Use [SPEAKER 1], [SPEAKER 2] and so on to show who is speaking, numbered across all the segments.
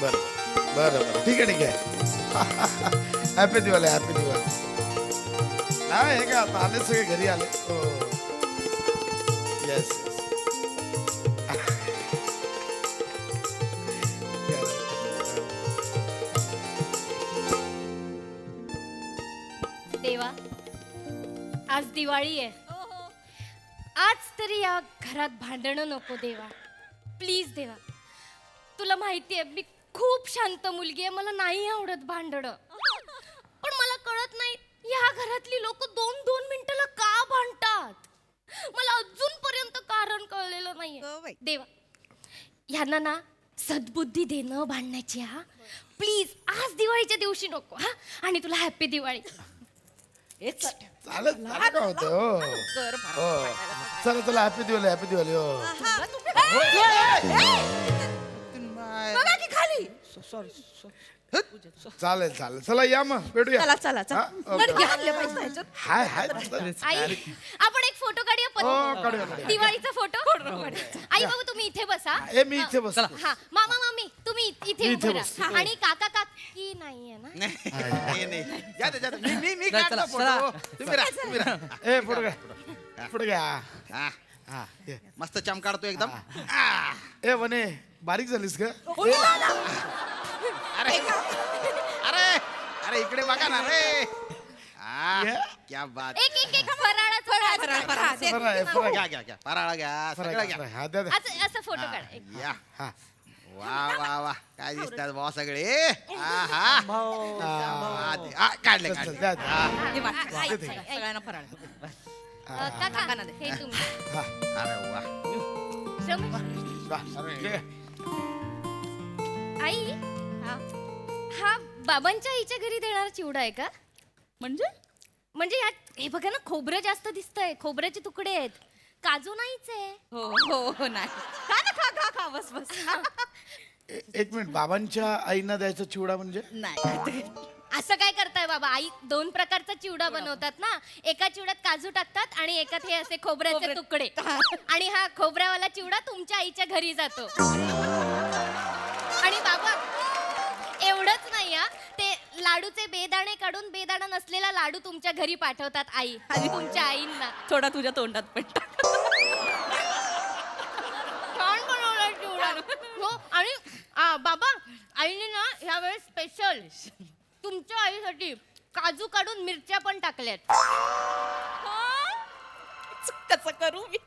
[SPEAKER 1] बरं बरं बरं ठीक आहे ठीक आहे. Happy Diwali happy Diwali. नाही हे का आता आले सगळे घरी आले. हो येस
[SPEAKER 2] देवा, आज दिवाळी आहे. आज तरी या घरात भांडणं नको देवा, प्लीज देवा. तुला माहितीये मी खूप शांत मुलगी आहे, मला नाही आवडत भांडणं. पण मला कळत नाही या घरातली लोक 2-2 मिनिटाला का भांडतात. मला अजूनपर्यंत कारण कळलेलं नाहीये. देवा, ह्यांना ना सद्बुद्धी देणं भांडण्याची. हा प्लीज आज दिवाळीच्या दिवशी नको. हा आणि तुला हॅपी दिवाळी.
[SPEAKER 1] चालत काय होतं. हो हो चला चला हॅपी दिवाळी हॅपी दिवाळी. हो चालेल चालेल चला या मग भेटूया.
[SPEAKER 3] चला
[SPEAKER 1] हा, ओके. हाय हाय
[SPEAKER 2] आई, आपण एक फोटो काढूया
[SPEAKER 1] हो काढूया
[SPEAKER 2] पण
[SPEAKER 1] काढूया.
[SPEAKER 2] दिवाळीचा फोटो. आई बाबू तुम्ही इथे बसा.
[SPEAKER 1] ए मी इथे बस.
[SPEAKER 2] हा मामा मामी तुम्ही इथे
[SPEAKER 1] मी
[SPEAKER 2] उभे
[SPEAKER 1] इथे
[SPEAKER 2] राहा. आणि काका काकी नाहीये ना.
[SPEAKER 4] नाही जा दे, जा दे. मी
[SPEAKER 5] चला,
[SPEAKER 4] काढतो
[SPEAKER 5] चला.
[SPEAKER 4] फोटो. तुम्ही राहा, तुम्ही राहा.
[SPEAKER 1] ए पुढे घ्या पुढे घ्या.
[SPEAKER 4] हा,
[SPEAKER 1] हा ये.
[SPEAKER 4] मस्त चम काढतो एकदम.
[SPEAKER 1] ए वने बारीक झालीस का.
[SPEAKER 4] अरे अरे अरे इकडे बघा ना रे.
[SPEAKER 1] ये.
[SPEAKER 4] क्या बात.
[SPEAKER 2] एक फराळाचं
[SPEAKER 1] फरक आहे, फरक आहे.
[SPEAKER 4] घ्या घ्या घ्या फराळा घ्या
[SPEAKER 1] फरक
[SPEAKER 4] सगळं
[SPEAKER 1] आहे,
[SPEAKER 4] घ्या.
[SPEAKER 1] फरक आहे. हा द्या द्या.
[SPEAKER 2] असं फोटो काढ.
[SPEAKER 4] या
[SPEAKER 1] हा
[SPEAKER 4] वा वा वा काय दिसतात भाऊ सगळे. हा काढले
[SPEAKER 1] चल, चल,
[SPEAKER 4] काढले.
[SPEAKER 1] द्या, द्या.
[SPEAKER 3] सगळ्यांना फराळ.
[SPEAKER 2] काका हे तुम्ही
[SPEAKER 1] हा,
[SPEAKER 4] अरे वा.
[SPEAKER 2] श्रम.
[SPEAKER 1] वा. ये.
[SPEAKER 2] आई हा बाबांच्या आईच्या घरी देणारा चिवडा आहे का. म्हणजे यात हे बघा ना खोबरं जास्त दिसतंय. खोबऱ्याचे तुकडे आहेत, काजू नाहीच आहे.
[SPEAKER 3] हो नाही. खा ना खा खा खा बस बस.
[SPEAKER 1] एक मिनिट बाबांच्या आईना द्यायचा चिवडा म्हणजे.
[SPEAKER 3] नाही
[SPEAKER 2] असं काय करताय बाबा. आई 2 प्रकारचा चिवडा बनवतात ना. एका चिवड्यात काजू टाकतात आणि एकात हे असे खोबऱ्याचे तुकडे. आणि हा खोबऱ्यावाला चिवडा तुमच्या आईच्या घरी जातो. आणि बाबा एवढंच नाही हा, ते लाडूचे बेदाणे काढून बेदाणा नसलेला लाडू तुमच्या घरी पाठवतात आई आणि तुमच्या आईंना.
[SPEAKER 3] थोडा तुझ्या तोंडात पण टाक.
[SPEAKER 2] छान बनवला चिवडा. हो आणि बाबा आईने ना ह्या वेळेस स्पेशल तुमच्या आईसाठी काजू काढून मिरच्या पण टाकल्यात.
[SPEAKER 3] कसं करू मी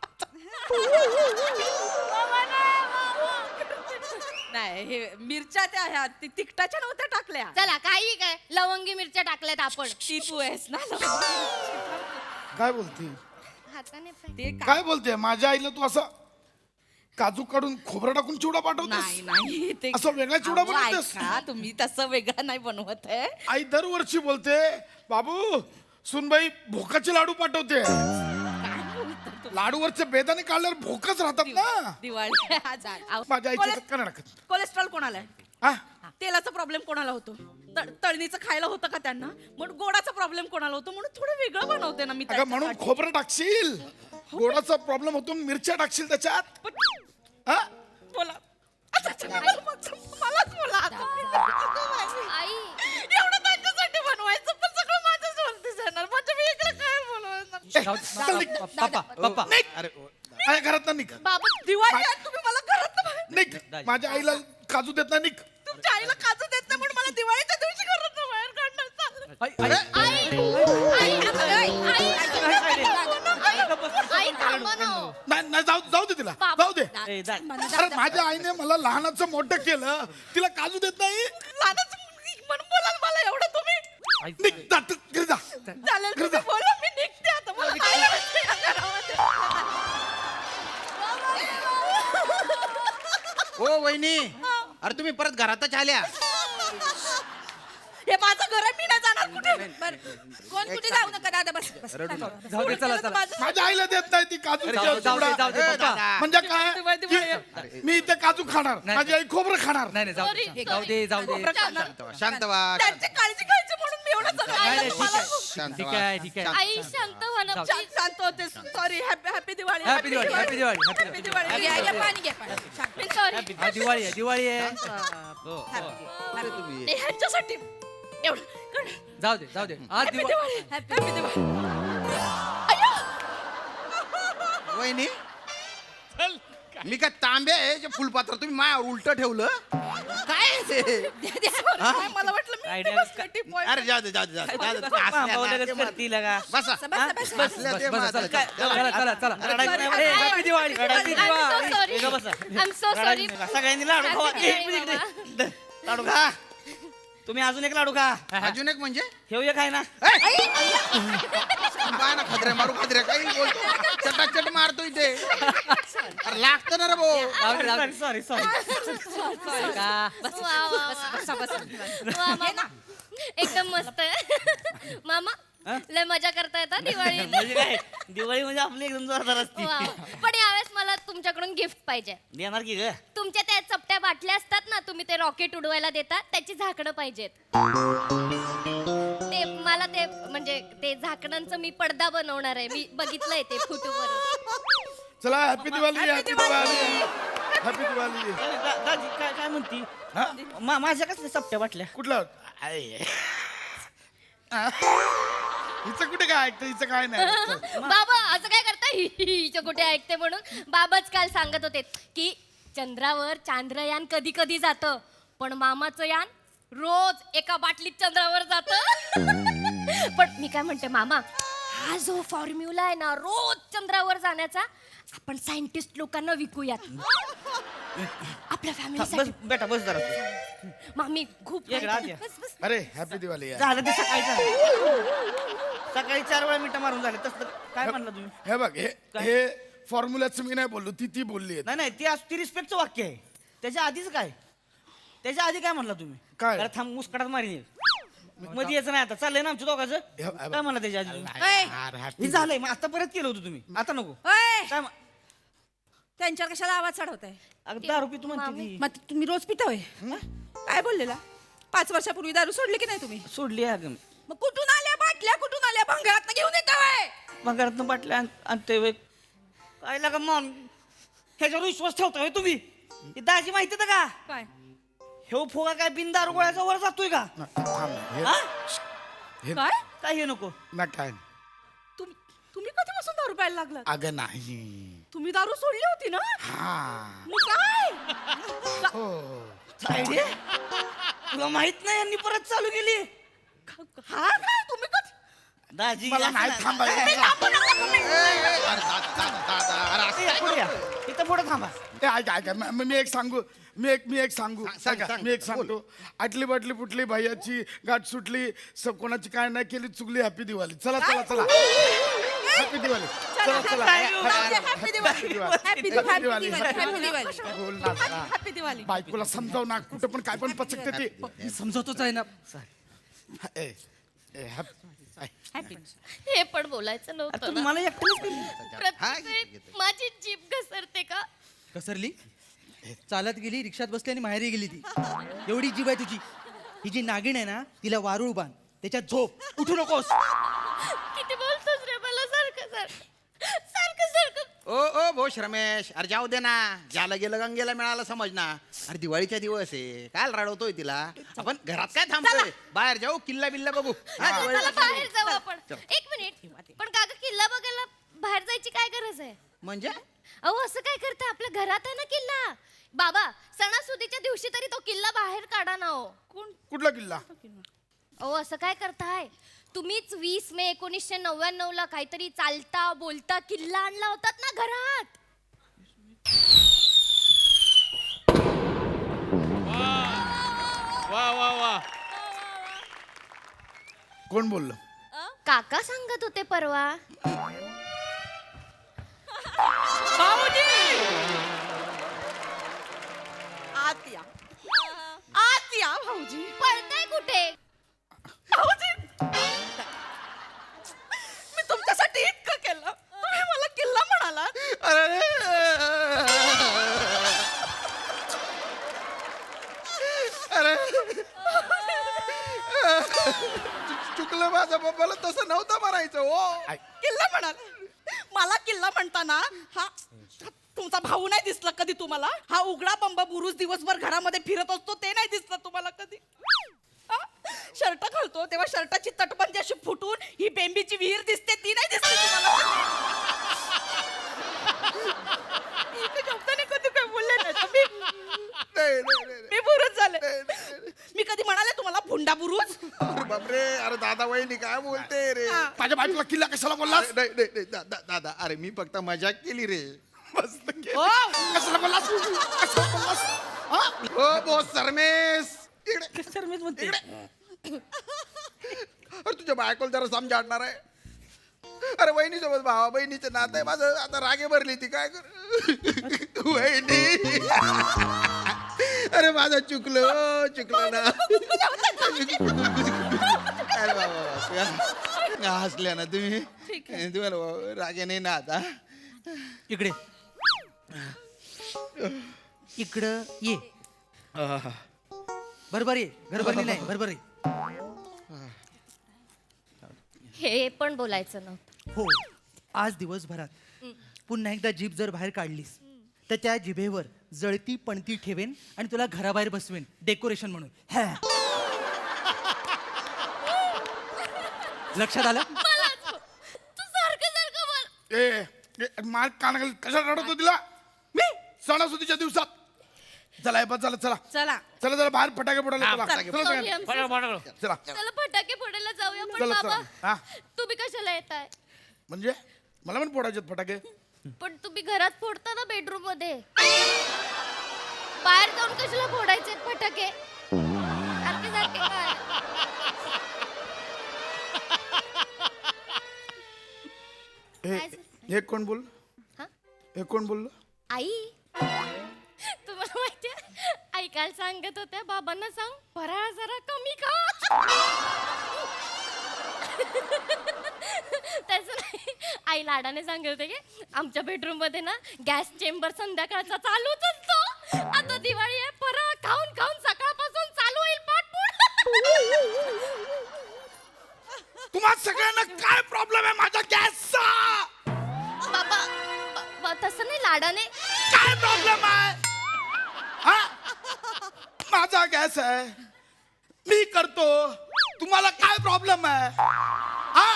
[SPEAKER 3] नाही. हे मिरच्या त्या ह्या तिखटाच्या नव्हत्या टाकल्या.
[SPEAKER 2] चला काही काय लवंगी मिरच्या टाकल्यात आपण.
[SPEAKER 3] ती तू आहेस ना.
[SPEAKER 1] काय बोलती
[SPEAKER 2] हाताने पण.
[SPEAKER 3] ते
[SPEAKER 1] काय बोलते. माझ्या आईला तू असं काजू काढून खोबरं टाकून चिवडा पाठवतोस.
[SPEAKER 3] नाही ते
[SPEAKER 1] असं वेगळा चिवडा
[SPEAKER 3] अहो,
[SPEAKER 1] बनवतेस?
[SPEAKER 3] ऐका, तुम्ही तसं वेगळा नाही बनवत आहे.
[SPEAKER 1] आई दरवर्षी बोलते बाबू सुनबाई भोकाचे लाडू पाठवते. लाडूवरचे बेदाणे काढल्यावर भोकच राहतात ना.
[SPEAKER 3] दिवाळी आज
[SPEAKER 1] माझ्या आईच्या कणा टाकत.
[SPEAKER 3] कोलेस्ट्रॉल कोणाला आहे.
[SPEAKER 1] हा
[SPEAKER 3] तेलाचा प्रॉब्लेम कोणाला होतो. तळणीचं खायला होतं का त्यांना. म्हणून गोडाचा प्रॉब्लेम कोणाला होतो. म्हणून थोडं वेगळं बनवते ना मी
[SPEAKER 1] अगं म्हणून
[SPEAKER 3] त्याच्यासाठी.
[SPEAKER 1] खोबरं टाकशील. गोडाचा प्रॉब्लेम होतो मिरच्या टाकशील त्याच्यात. हा
[SPEAKER 3] बोला अच्छा, अच्छा, मलाच बोला आता.
[SPEAKER 2] आई
[SPEAKER 3] एवढं त्यांच्यासाठी बनवायचं पण सगळं माझ्याच वरती जाणार. म्हणजे मी इकडे काय बोलवायचं.
[SPEAKER 5] पप्पा
[SPEAKER 4] अरे
[SPEAKER 1] माझ्या घरात ना निघ.
[SPEAKER 2] बाबा
[SPEAKER 3] दिवाळी आहे, तुम्ही मला घरात
[SPEAKER 1] निघ. माझ्या आईला काजू देत नाही. निघ.
[SPEAKER 3] तुमच्या आईला काजू देत नाही म्हणून मला दिवाळीच्या दिवशी घरात बाहेर काढणार.
[SPEAKER 2] आई थांबा ना हो.
[SPEAKER 1] नाही नाही, जाऊ दे तिला.
[SPEAKER 2] बाबा.
[SPEAKER 1] जाऊ दे. अरे माझ्या आईने मला लहानाचं मोठं केलं. तिला काजू देत नाही.
[SPEAKER 3] लहानच म्हणून बोलाल मला एवढं तुम्ही.
[SPEAKER 1] निघ जा, तू घरी जा.
[SPEAKER 3] चालेल तुम्ही बोला मी निघते आता. मला काय करायचं या घरामध्ये.
[SPEAKER 4] ओ वहिनी अरे तुम्ही परत घरातच आल्या.
[SPEAKER 3] हे माझं घर आहे. मी नाही जाणार कुठे. कोण कुठे जाऊ नका दादा. बस बस.
[SPEAKER 5] जाऊ दे, चला, चला.
[SPEAKER 1] माझ्या आईला देत नाही ती काजू
[SPEAKER 5] जाऊ
[SPEAKER 1] चिवडा.
[SPEAKER 5] दे
[SPEAKER 4] ए,
[SPEAKER 5] पप्पा.
[SPEAKER 4] दादा.
[SPEAKER 1] म्हणजे काय
[SPEAKER 3] दिवाळी.
[SPEAKER 1] की मी इथे काजू खाणार.
[SPEAKER 5] नाही.
[SPEAKER 1] माझी आई खोबरं खाणार.
[SPEAKER 5] नाही नाही जाऊ दे जाऊ दे जाऊ दे.
[SPEAKER 4] शांत व्हा.
[SPEAKER 3] त्यांची काळजी घ्यायची म्हणून मी एवढं सगळं
[SPEAKER 5] नाही,
[SPEAKER 3] ऐकलं.
[SPEAKER 5] ठीक
[SPEAKER 3] मला
[SPEAKER 5] आहे.
[SPEAKER 4] शांत
[SPEAKER 5] ठीक
[SPEAKER 4] व्हा.
[SPEAKER 5] आहे ठीक आहे.
[SPEAKER 2] आई शांत व्हा ना
[SPEAKER 5] जाऊ.
[SPEAKER 2] please.
[SPEAKER 3] शांत होते. Sorry. Happy Diwali.
[SPEAKER 5] Happy Diwali happy Diwali
[SPEAKER 3] happy Diwali.
[SPEAKER 2] Sorry.
[SPEAKER 5] हा, दिवाळी आहे दिवाळी आहे हो, हो.
[SPEAKER 4] अरे तुम्ही
[SPEAKER 3] ते ह्यांच्यासाठी एवढं
[SPEAKER 5] जाऊ दे आज
[SPEAKER 3] हॅपी दिवाळी हॅपी दिवाळी
[SPEAKER 4] वहिनी मी काय तांबे आहे जे फुलपात्र तुम्ही मायावर उलट ठेवलं काय आहे ते?
[SPEAKER 3] मला वाटलं मी
[SPEAKER 5] Idea
[SPEAKER 3] ते बसलं टिप पॉइंट.
[SPEAKER 4] अरे जाऊ दे जाऊ दे जाऊ दे, जाऊ दे. तुम्ही असल्या ना, ते महत्त्वाचं. बसा
[SPEAKER 3] बस.
[SPEAKER 4] असल्या ते महत्त्वाचं.
[SPEAKER 5] चला
[SPEAKER 3] Sorry,
[SPEAKER 5] happy Diwali
[SPEAKER 2] I'm so sorry. I'm so sorry.
[SPEAKER 6] सगळ्यांनी लाडू खावा
[SPEAKER 2] Happy
[SPEAKER 6] एक
[SPEAKER 2] Diwali,
[SPEAKER 6] मिनिट
[SPEAKER 2] मामा.
[SPEAKER 6] इकडे. लाडू खा तुम्ही अजून एक लाडू खा
[SPEAKER 4] अजून एक म्हणजे
[SPEAKER 6] ठेव एक आहे ना
[SPEAKER 4] पाय ना खदरे मारू खदरे काही बोलतो चटाचट मारतो इथे अरे लागतं ना रे भाऊ
[SPEAKER 6] सॉरी
[SPEAKER 2] वा, वा, वा. वा, मामा. एकदम मस्त आहे. मामा लय मजा करता येतात दिवाळी
[SPEAKER 6] म्हणजे काय दिवाळी म्हणजे आपली एकदम जोरदार असते
[SPEAKER 2] पण यावेळेस मला तुमच्याकडून गिफ्ट पाहिजे
[SPEAKER 6] देणार की ग
[SPEAKER 2] तुमच्या त्या चपट्या बाटल्या असतात ना तुम्ही ते रॉकेट उडवायला देतात त्याची झाकणं पाहिजेत ते मला ते म्हणजे ते झाकणांचं मी पडदा बनवणार आहे मी बघितलंय ते फोटोवर
[SPEAKER 1] चला happy Diwali happy Diwali happy Diwali
[SPEAKER 6] दाजी काय म्हणती
[SPEAKER 1] हा?
[SPEAKER 6] माझ्या कसल्या सप्त्या वाटल्या
[SPEAKER 1] कुठलं आहे हिचं कुठे काय ऐकतं हिचं काय नाही चल.
[SPEAKER 2] बाबा असं काय करता हिचं कुठे ऐकते म्हणून बाबाच काल सांगत होते की चंद्रावर चांद्रयान कधी कधी जातं पण मामाचं यान रोज एका बाटलीत चंद्रावर जातं पण मी काय म्हणते मामा हा जो फॉर्म्युला आहे ना रोज चंद्रावर जाण्याचा आपण सायंटिस्ट लोकांना विकूयात आपल्या
[SPEAKER 6] बस
[SPEAKER 2] फॅमिलीसाठी
[SPEAKER 6] बेटा बस जरा
[SPEAKER 2] मामी खूप
[SPEAKER 6] ये इकडं आत ये.
[SPEAKER 2] बस, बस.
[SPEAKER 1] अरे हॅपी दिवाळी यार.
[SPEAKER 6] झालं ते सकाळी 4 वेळा मिठा मारून झाले तसलं काय म्हणलं तुम्ही
[SPEAKER 1] हे बघ हे फॉर्म्युल्याचं मी नाही बोललो ती बोलली आहे.
[SPEAKER 6] नाही ती रिस्पेक्टचं वाक्य आहे त्याच्या आधीच काय त्याच्या आधी काय म्हणला तुम्ही
[SPEAKER 1] काय?
[SPEAKER 6] अरे थांब मुस्कटात मारीन मध्ये यायचं नाही आता चाललंय ना आमच्या दोघांचं काय म्हणलं त्याच्या आधी तुम्ही?
[SPEAKER 3] ओय,
[SPEAKER 1] यार,
[SPEAKER 6] हे
[SPEAKER 1] happy
[SPEAKER 6] झालंय मग आता परत केलं होतं तुम्ही आता नको
[SPEAKER 3] ओय,
[SPEAKER 6] काय
[SPEAKER 3] त्यांच्यावर कशाला आवाज चढवताय
[SPEAKER 6] अगं दारू पितो म्हणते ती
[SPEAKER 3] मग तुम्ही रोज पिताय काय बोललेला 5 वर्षापूर्वी दारू सोडली की नाही तुम्ही
[SPEAKER 6] सोडली आहे अगं
[SPEAKER 3] मग कुठून आल्या बाटल्या कुठून आल्या भंगारात घेऊन येताय
[SPEAKER 6] भंगारातनं बाटल्या आणते वे काय लागा मॉम ह्याच्यावर विश्वास ठेवताय तुम्ही ही दाजी माहिती आहे का
[SPEAKER 3] काय
[SPEAKER 6] हे फुगा काय बिन दारू गोळ्याचा वर जातोय का
[SPEAKER 1] थांब, हे-
[SPEAKER 6] हा?
[SPEAKER 1] हे-
[SPEAKER 3] काय
[SPEAKER 6] काय हे नको
[SPEAKER 1] ना काय
[SPEAKER 3] तुम्ही कधीपासून दारू प्यायला लागला
[SPEAKER 1] अगं नाही
[SPEAKER 3] तुम्ही दारू सोडली होती ना
[SPEAKER 1] हा
[SPEAKER 3] मग काय
[SPEAKER 1] हो
[SPEAKER 6] आयडिया तुला माहित नाही यांनी परत चालू केली
[SPEAKER 3] हा काय तुम्ही कधी
[SPEAKER 6] दाजी
[SPEAKER 1] मला
[SPEAKER 6] असं
[SPEAKER 1] नाही
[SPEAKER 6] नाही.
[SPEAKER 1] थांबायचं
[SPEAKER 6] ए, पुढे या. इथं पुढे थांबा
[SPEAKER 1] ए, ऐका मी एक सांगू मी एक सांगू
[SPEAKER 4] सांग,
[SPEAKER 1] ऐका,
[SPEAKER 4] सांग.
[SPEAKER 1] मी एक सांगतो आटली बाटली फुटली भैयाची गाठ सुटली कोणाची काय नाही केली चुकली हॅपी दिवाळी चला हॅपी दिवाळी चला
[SPEAKER 3] हॅपी दिवाळी हॅपी
[SPEAKER 1] दिवाळी.
[SPEAKER 3] दिवाळी
[SPEAKER 1] बोल ना जरा.
[SPEAKER 3] हॅपी दिवाळी
[SPEAKER 1] बायकोला समजाव ना कुठं पण काय पण पचकते ते
[SPEAKER 5] मी समजवतोच आहे ना
[SPEAKER 1] ए, ए,
[SPEAKER 3] हॅपी
[SPEAKER 2] हे पण बोलायचं
[SPEAKER 6] अरे
[SPEAKER 2] नव्हतं
[SPEAKER 6] तुम्ही
[SPEAKER 2] ना.
[SPEAKER 6] मला एकटंच
[SPEAKER 2] प्रत्येक वेळी माझी जीभ घसरते का
[SPEAKER 5] कसरली चालत गेली रिक्षात बसली आणि माहेरी गेली ती एवढी जीव आहे तुझी ही जी नागिण आहे ना तिला वारूळ बांध त्याच्यात झोप उठू नकोस
[SPEAKER 2] किती बोलतोस रे मला सारखं
[SPEAKER 4] ओ भोश रमेश अरे जाऊ दे ना ज्याला गेलं गंगेला मिळालं समज ना अरे दिवाळीचा दिवस आहे काय रडवतोय तिला आपण घरात काय थांबतोय बाहेर जाऊ किल्ला बिल्ला बघू हा,
[SPEAKER 2] चला
[SPEAKER 4] दिवाळीचा
[SPEAKER 2] बाहेर
[SPEAKER 4] दिवस.
[SPEAKER 2] जाऊ आपण एक मिनिट पण काका किल्ला बघायला बाहेर जायची काय गरज आहे
[SPEAKER 4] म्हणजे
[SPEAKER 2] अहो असं काय करता आपल्या घरात आहे ना किल्ला बाबा सणासुदीच्या दिवशी तरी तो किल्ला बाहेर काढा ना हो
[SPEAKER 1] कुठला किल्ला
[SPEAKER 2] अहो असं काय करताय तुम्हीच 20 मे 1999 ला काहीतरी चालता बोलता किल्ला आणला होतात ना घरात
[SPEAKER 7] वा वा वा
[SPEAKER 1] कोण बोललं
[SPEAKER 2] काका सांगत होते परवा
[SPEAKER 3] आत या भाऊजी
[SPEAKER 2] पळताय कुठे
[SPEAKER 3] भाऊजी मी तुमच्यासाठी इतकं केलं तुम्ही मला किल्ला म्हणाला
[SPEAKER 4] चुकलं माझ्या बाबाला तसं नव्हतं म्हणायचं हो
[SPEAKER 3] किल्ला म्हणाला मला किल्ला म्हणताना हा तुमचा भाऊ नाही दिसला कधी तुम्हाला? हा उघडा बंब बुरुज दिवसभर घरामध्ये फिरत असतो ते नाही दिसलं तुम्हाला कधी? शर्ट घालतो तेव्हा शर्टाची तटबंदी अशी फुटून ही बेंबीची विहीर दिसते ती नाही दिसली तुम्हाला? शब्दाने कधी काय बोलले नाही तुम्ही? मी बुरुज झाले. मी कधी म्हणाले तुम्हाला भुंडा बुरुज?
[SPEAKER 4] अरे बापरे, अरे दादा वहिनी काय बोलते रे?
[SPEAKER 1] माझ्या बायकोला किल्ला कशाला बोललास?
[SPEAKER 4] नाही नाही नाही, दादा अरे मी फक्त मजाक केली रे.
[SPEAKER 1] मस्त केली.
[SPEAKER 3] हो.
[SPEAKER 1] कशाला बोललास? कशाला बोललास? हा?
[SPEAKER 4] हो बोस सरमेस इकडे
[SPEAKER 3] शर्मेच म्हणते.
[SPEAKER 4] अरे तुझ्या बायकोला जरा समजाडणार आहे. अरे वहिनी सोबत भावा बहिणीचं नातं आहे माझं. आता रागे भरली ती काय कर वहिनी. अरे माझं चुकलं ना. अरे बाबा हसल्या ना तुम्ही. तुम्हाला रागे नाही ना आता.
[SPEAKER 5] इकडे इकडं ये. बरोबर ये. घरभरणी नाही बरोबर ये.
[SPEAKER 2] हे पण बोलायचं नव्हतं.
[SPEAKER 5] हो, आज दिवसभरात पुन्हा एकदा जीभ जर बाहेर काढलीस तर त्या जिभेवर जळती पणती ठेवेन आणि तुला घराबाहेर बसवेन डेकोरेशन म्हणून. हा. लक्षात आलं?
[SPEAKER 2] तू सारखं सारखं बोल.
[SPEAKER 1] मार कानाखाली कशाला रडतो तिला? मी सणासुदीच्या दिवसात. चला हे बस झालं. चला
[SPEAKER 3] चला
[SPEAKER 1] चला जरा बाहेर फटाके फोडायला चला.
[SPEAKER 2] Sorry,
[SPEAKER 1] चला
[SPEAKER 2] I'm
[SPEAKER 1] सगळ्यांनी.
[SPEAKER 2] so-
[SPEAKER 1] चला
[SPEAKER 2] चला फटाके फोडायला जाऊया. पण
[SPEAKER 1] चला,
[SPEAKER 2] बाबा
[SPEAKER 1] चला. हा.
[SPEAKER 2] तुम्ही कशाला येताय?
[SPEAKER 1] म्हणजे मला पण फोडायचे फटाके.
[SPEAKER 2] पण तुम्ही घरात फोडता ना बेडरूम मध्ये. बाहेर जाऊन कशाला फोडायचे फटाके? सारखे सारखे काय?
[SPEAKER 1] हे कोण बोल?
[SPEAKER 2] हा?
[SPEAKER 1] हे कोण बोललं?
[SPEAKER 2] आई तुम्हाला माहितीये आई काल सांगत होत्या बाबांना सांग फराळ जरा कमी खा. तसं नाही, आई लाडाने सांगत होते की आमच्या बेडरूम मध्ये ना गॅस चेंबर संध्याकाळचा चालूच असतो. आता दिवाळी आहे, फराळ खाऊन खाऊन सकाळपासून चालू होईल पाठपुड.
[SPEAKER 1] तुम्हा सगळ्यांना काय प्रॉब्लेम आहे माझ्या गॅसचा?
[SPEAKER 2] बाबा तसं नाही, लाडाने.
[SPEAKER 1] काय प्रॉब्लेम आहे? हा? माझा गॅस आहे, मी करतो. तुम्हाला काय प्रॉब्लेम आहे? हा?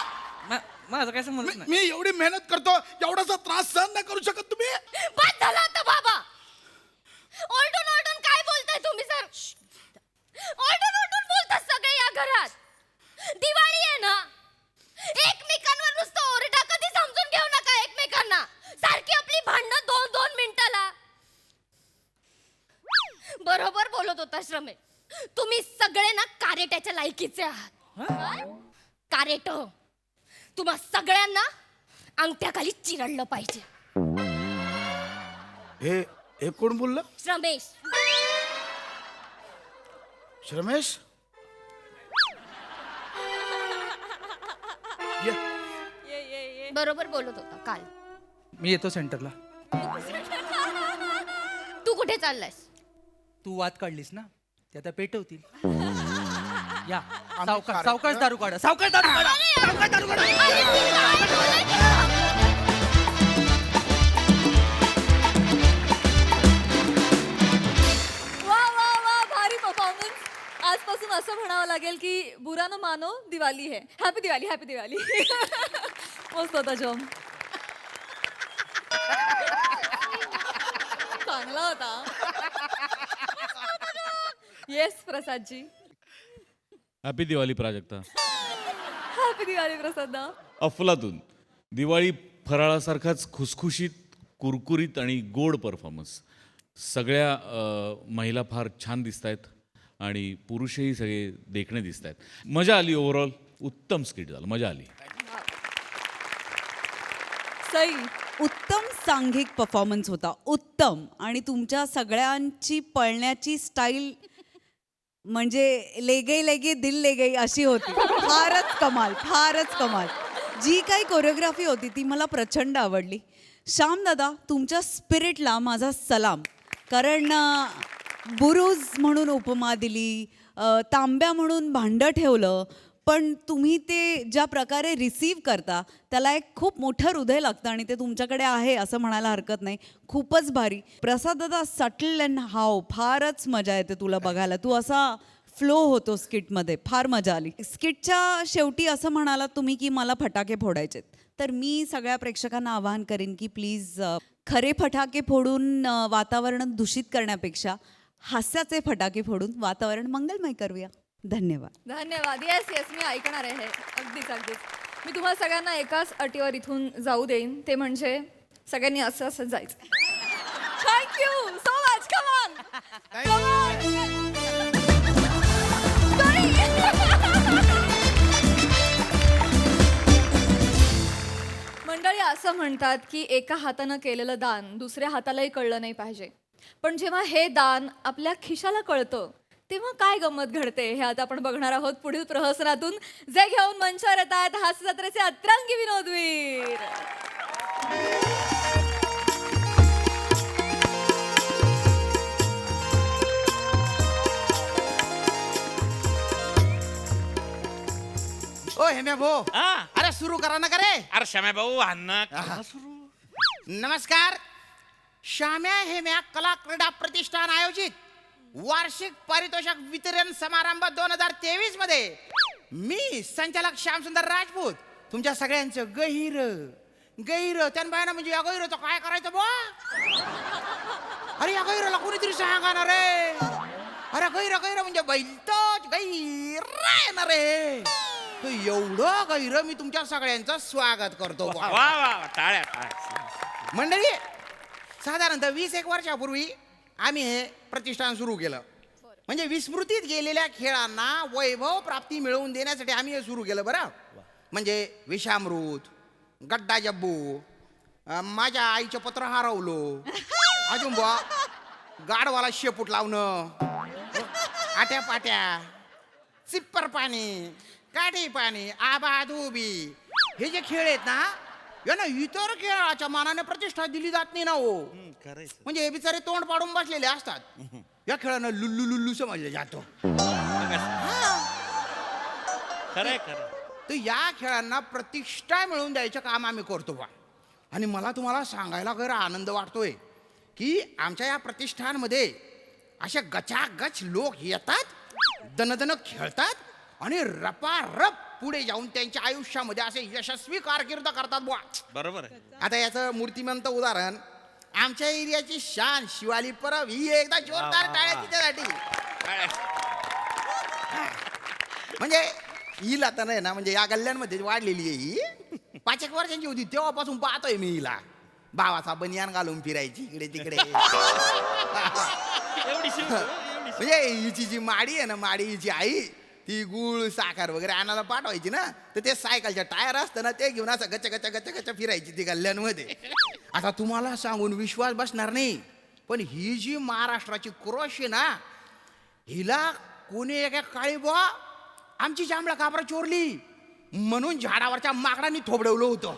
[SPEAKER 6] माझं काय समजत नाही.
[SPEAKER 1] मी एवढी मेहनत करतो, एवढासा त्रास सहन नाही करू शकत तुम्ही?
[SPEAKER 2] बस झालं आता बाबा. ओरडून ओरडून काय बोलताय तुम्ही सर? ओरडून ओरडून बोलतात सगळे या घरात. दिवाळी आहे ना, एकमेकांवर नुसतं ओरडा. कधी समजून घेऊ नका एकमेकांना. सारखी आपली भांडणं 2-2 मिनिटाला. बरोबर बोलत होता श्रमे. तुम्ही सगळे ना कारेट्याच्या लायकीचे आहात. कारेट तुम्हा सगळ्यांना अंगठ्याखाली चिरडलं पाहिजे.
[SPEAKER 1] हे कोण बोललं?
[SPEAKER 2] श्रमेश.
[SPEAKER 1] श्रमेश ये.
[SPEAKER 2] बरोबर बोलत होता काल.
[SPEAKER 5] मी येतो सेंटरला.
[SPEAKER 2] तू कुठे चाललायस?
[SPEAKER 5] तू वाद काढलीस ना, ते आता पेटवतील. या सावकाश सावकाश दारू काढा. सावकाश दारू काढा. सावकाश दारू काढा.
[SPEAKER 7] वा वा वा, भारी परफॉर्मन्स. आजपासून असं म्हणावं लागेल की बुरा न मानो दिवाळी है. Happy Diwali, happy Diwali. मस्त होता जॉम, चांगला होता. Yes प्रसादजी.
[SPEAKER 8] Happy Diwali Prajakta.
[SPEAKER 7] Happy Diwali प्रसाद.
[SPEAKER 8] अफलातून दिवाळी फराळासारखाच खुसखुशीत, कुरकुरीत आणि गोड परफॉर्मन्स. सगळ्या महिला फार छान दिसत आहेत आणि पुरुषही सगळे देखणे दिसत आहेत. मजा आली. ओव्हरऑल उत्तम स्किट झालं, मजा आली.
[SPEAKER 7] सई.
[SPEAKER 9] उत्तम सांघिक परफॉर्मन्स होता, उत्तम. आणि तुमच्या सगळ्यांची पळण्याची स्टाईल म्हणजे ले गई दिल ले गई अशी होती. फारच कमाल, फारच कमाल. जी काही कोरिओग्राफी होती ती मला प्रचंड आवडली. श्याम दादा, तुमच्या स्पिरिटला माझा सलाम. कारण बुरुज म्हणून उपमा दिली, तांब्या म्हणून भांडं ठेवलं, पण तुम्ही ते ज्या प्रकारे रिसीव्ह करता त्याला एक खूप मोठं हृदय लागतं आणि ते तुमच्याकडे आहे असं म्हणायला हरकत नाही. खूपच भारी. प्रसाद दादा, सटल अँड हाव, फारच मजा येते तुला बघायला. तू असा फ्लो होतो स्किटमध्ये, फार मजा आली. स्किटच्या शेवटी असं म्हणालात तुम्ही की मला फटाके फोडायचेत, तर मी सगळ्या प्रेक्षकांना आवाहन करेन की प्लीज खरे फटाके फोडून वातावरण दूषित करण्यापेक्षा हास्याचे फटाके फोडून वातावरण मंगलमय करूया. धन्यवाद.
[SPEAKER 7] धन्यवाद. येस येस, मी ऐकणार आहे हे. अगदीच अगदीच. मी तुम्हाला सगळ्यांना एकाच अटीवर इथून जाऊ देईन, ते म्हणजे सगळ्यांनी असं असं जायचं. Thank you so much. Come on. मंडळी असं म्हणतात की एका हातानं केलेलं दान दुसऱ्या हातालाही कळलं नाही पाहिजे, पण जेव्हा हे दान आपल्या खिशाला कळतं तेव्हा काय गंमत घडते हे आता आपण बघणार आहोत पुढील प्रहसनातून, जे घेऊन मंचावर येत आहेत हास्य जत्रेचे अतरंगी विनोदवीर.
[SPEAKER 4] ओ हेम्या भाऊ,
[SPEAKER 6] हा.
[SPEAKER 4] अरे सुरू करा ना का रे.
[SPEAKER 6] अरे श्याम्या भाऊ अण्णा
[SPEAKER 4] नमस्कार. श्याम्या हेम्या कला क्रीडा प्रतिष्ठान आयोजित वार्षिक पारितोषिक वितरण समारंभ 2023 मध्ये मी संचालक श्यामसुंदर राजपूत तुमच्या सगळ्यांचं गहिर त्यान बायना म्हणजे या गहिर तो काय करायचं बुवा. अरे या गहिरला कोणीतरी सांगा ना रे. अरे गहिर म्हणजे बैलतोच गहिर ना रे. तो एवढं गहिर मी तुमच्या सगळ्यांचं स्वागत करतो बुवा.
[SPEAKER 6] वा वा टाळ्या.
[SPEAKER 4] मंडळी, साधारणतः 20-1 वर्षापूर्वी आम्ही हे प्रतिष्ठान सुरू केलं. म्हणजे विस्मृतीत गेलेल्या खेळांना वैभव प्राप्ती मिळवून देण्यासाठी आम्ही हे सुरू केलं बरं. म्हणजे विषामृत, गड्डा जब्बू, माझ्या आईचं पत्र हरवलो, अजून बुवा गाडवाला शेपूट लावणं, आट्या पाट्या, चिप्पर पाणी, काठी पाणी, आबाद उभी, हे जे खेळ आहेत ना यांना इतर खेळाच्या मानाने प्रतिष्ठा दिली जात नाही ना हो. म्हणजे हे बिचारे तोंड पाडून बसलेले असतात. या खेळांना लुल्लू लुल्लू समजले जातो.
[SPEAKER 6] खरंय.
[SPEAKER 4] तर या खेळांना प्रतिष्ठा मिळवून द्यायचं काम आम्ही करतो बा. आणि मला तुम्हाला सांगायला खरं आनंद वाटतोय की आमच्या या प्रतिष्ठानमध्ये असे गचागच लोक येतात, दणदण खेळतात आणि रपारप पुढे जाऊन त्यांच्या आयुष्यामध्ये असे यशस्वी कारकीर्द करतात बुवा.
[SPEAKER 6] बरोबर आहे.
[SPEAKER 4] आता याचं मूर्तिमंत उदाहरण आमच्या एरियाची शान शिवाली परब ही एकदा जोरदार टाळ्या तिच्यासाठी. म्हणजे हिला तर नाही ना, म्हणजे या गल्ल्यांमध्ये वाढलेली आहे ही. 5-1 वर्षांची होती तेव्हापासून पाहतोय मी हिला. भावाचा बनियान घालून फिरायची इकडे तिकडे. म्हणजे हिची जी माडी आहे ना, माडी हिची आई ती गुळ साखर वगैरे आणायला पाठवायची ना, तर ते सायकलच्या टायर असतं ना ते घेऊन असं गच्च गच्च गच्च गच्च फिरायची ती गल्ल्यांमध्ये. आता तुम्हाला सांगून विश्वास बसणार नाही, पण ही जी महाराष्ट्राची क्रोश आहे ना, हिला कोणी एका काळी बुवा आमची जांभळा काबरा चोरली म्हणून झाडावरच्या माकडांनी थोबडवलं होतं.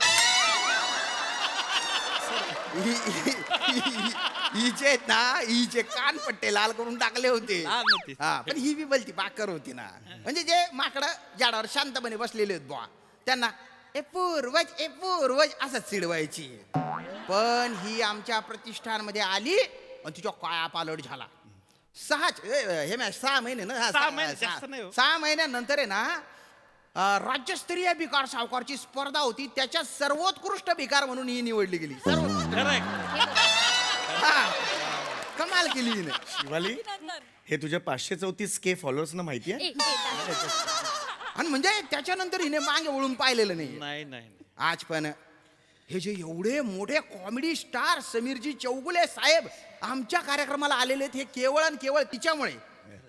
[SPEAKER 4] हिचे ना हिचे कानपट्टे लाल करून टाकले होते. हा, पण ही बी बोलती बाकर होती ना. म्हणजे जे माकडं झाडावर शांतपणे बसलेले आहेत बुवा त्यांना ए पूर्वज असंच चिडवायची. पण ही आमच्या प्रतिष्ठानमध्ये आली आणि तिच्या काया पालट झाला. 6 महिने ना, 6 महिन्यानंतर आहे ना राज्यस्तरीय भिकार सावकारची स्पर्धा होती, त्याच्यात सर्वोत्कृष्ट भिकार म्हणून ही निवडली गेली. कमाल केली हिने.
[SPEAKER 10] शिवाली, हे तुझ्या 534K फॉलोअर्सना माहिती आहे?
[SPEAKER 4] आणि म्हणजे त्याच्यानंतर हिने मागे वळून पाहिलेलं
[SPEAKER 6] नाही.
[SPEAKER 4] आज पण हे जे एवढे मोठे कॉमेडी स्टार समीरजी चौगुले साहेब आमच्या कार्यक्रमाला आलेले आहेत, हे केवळ आणि केवळ तिच्यामुळे.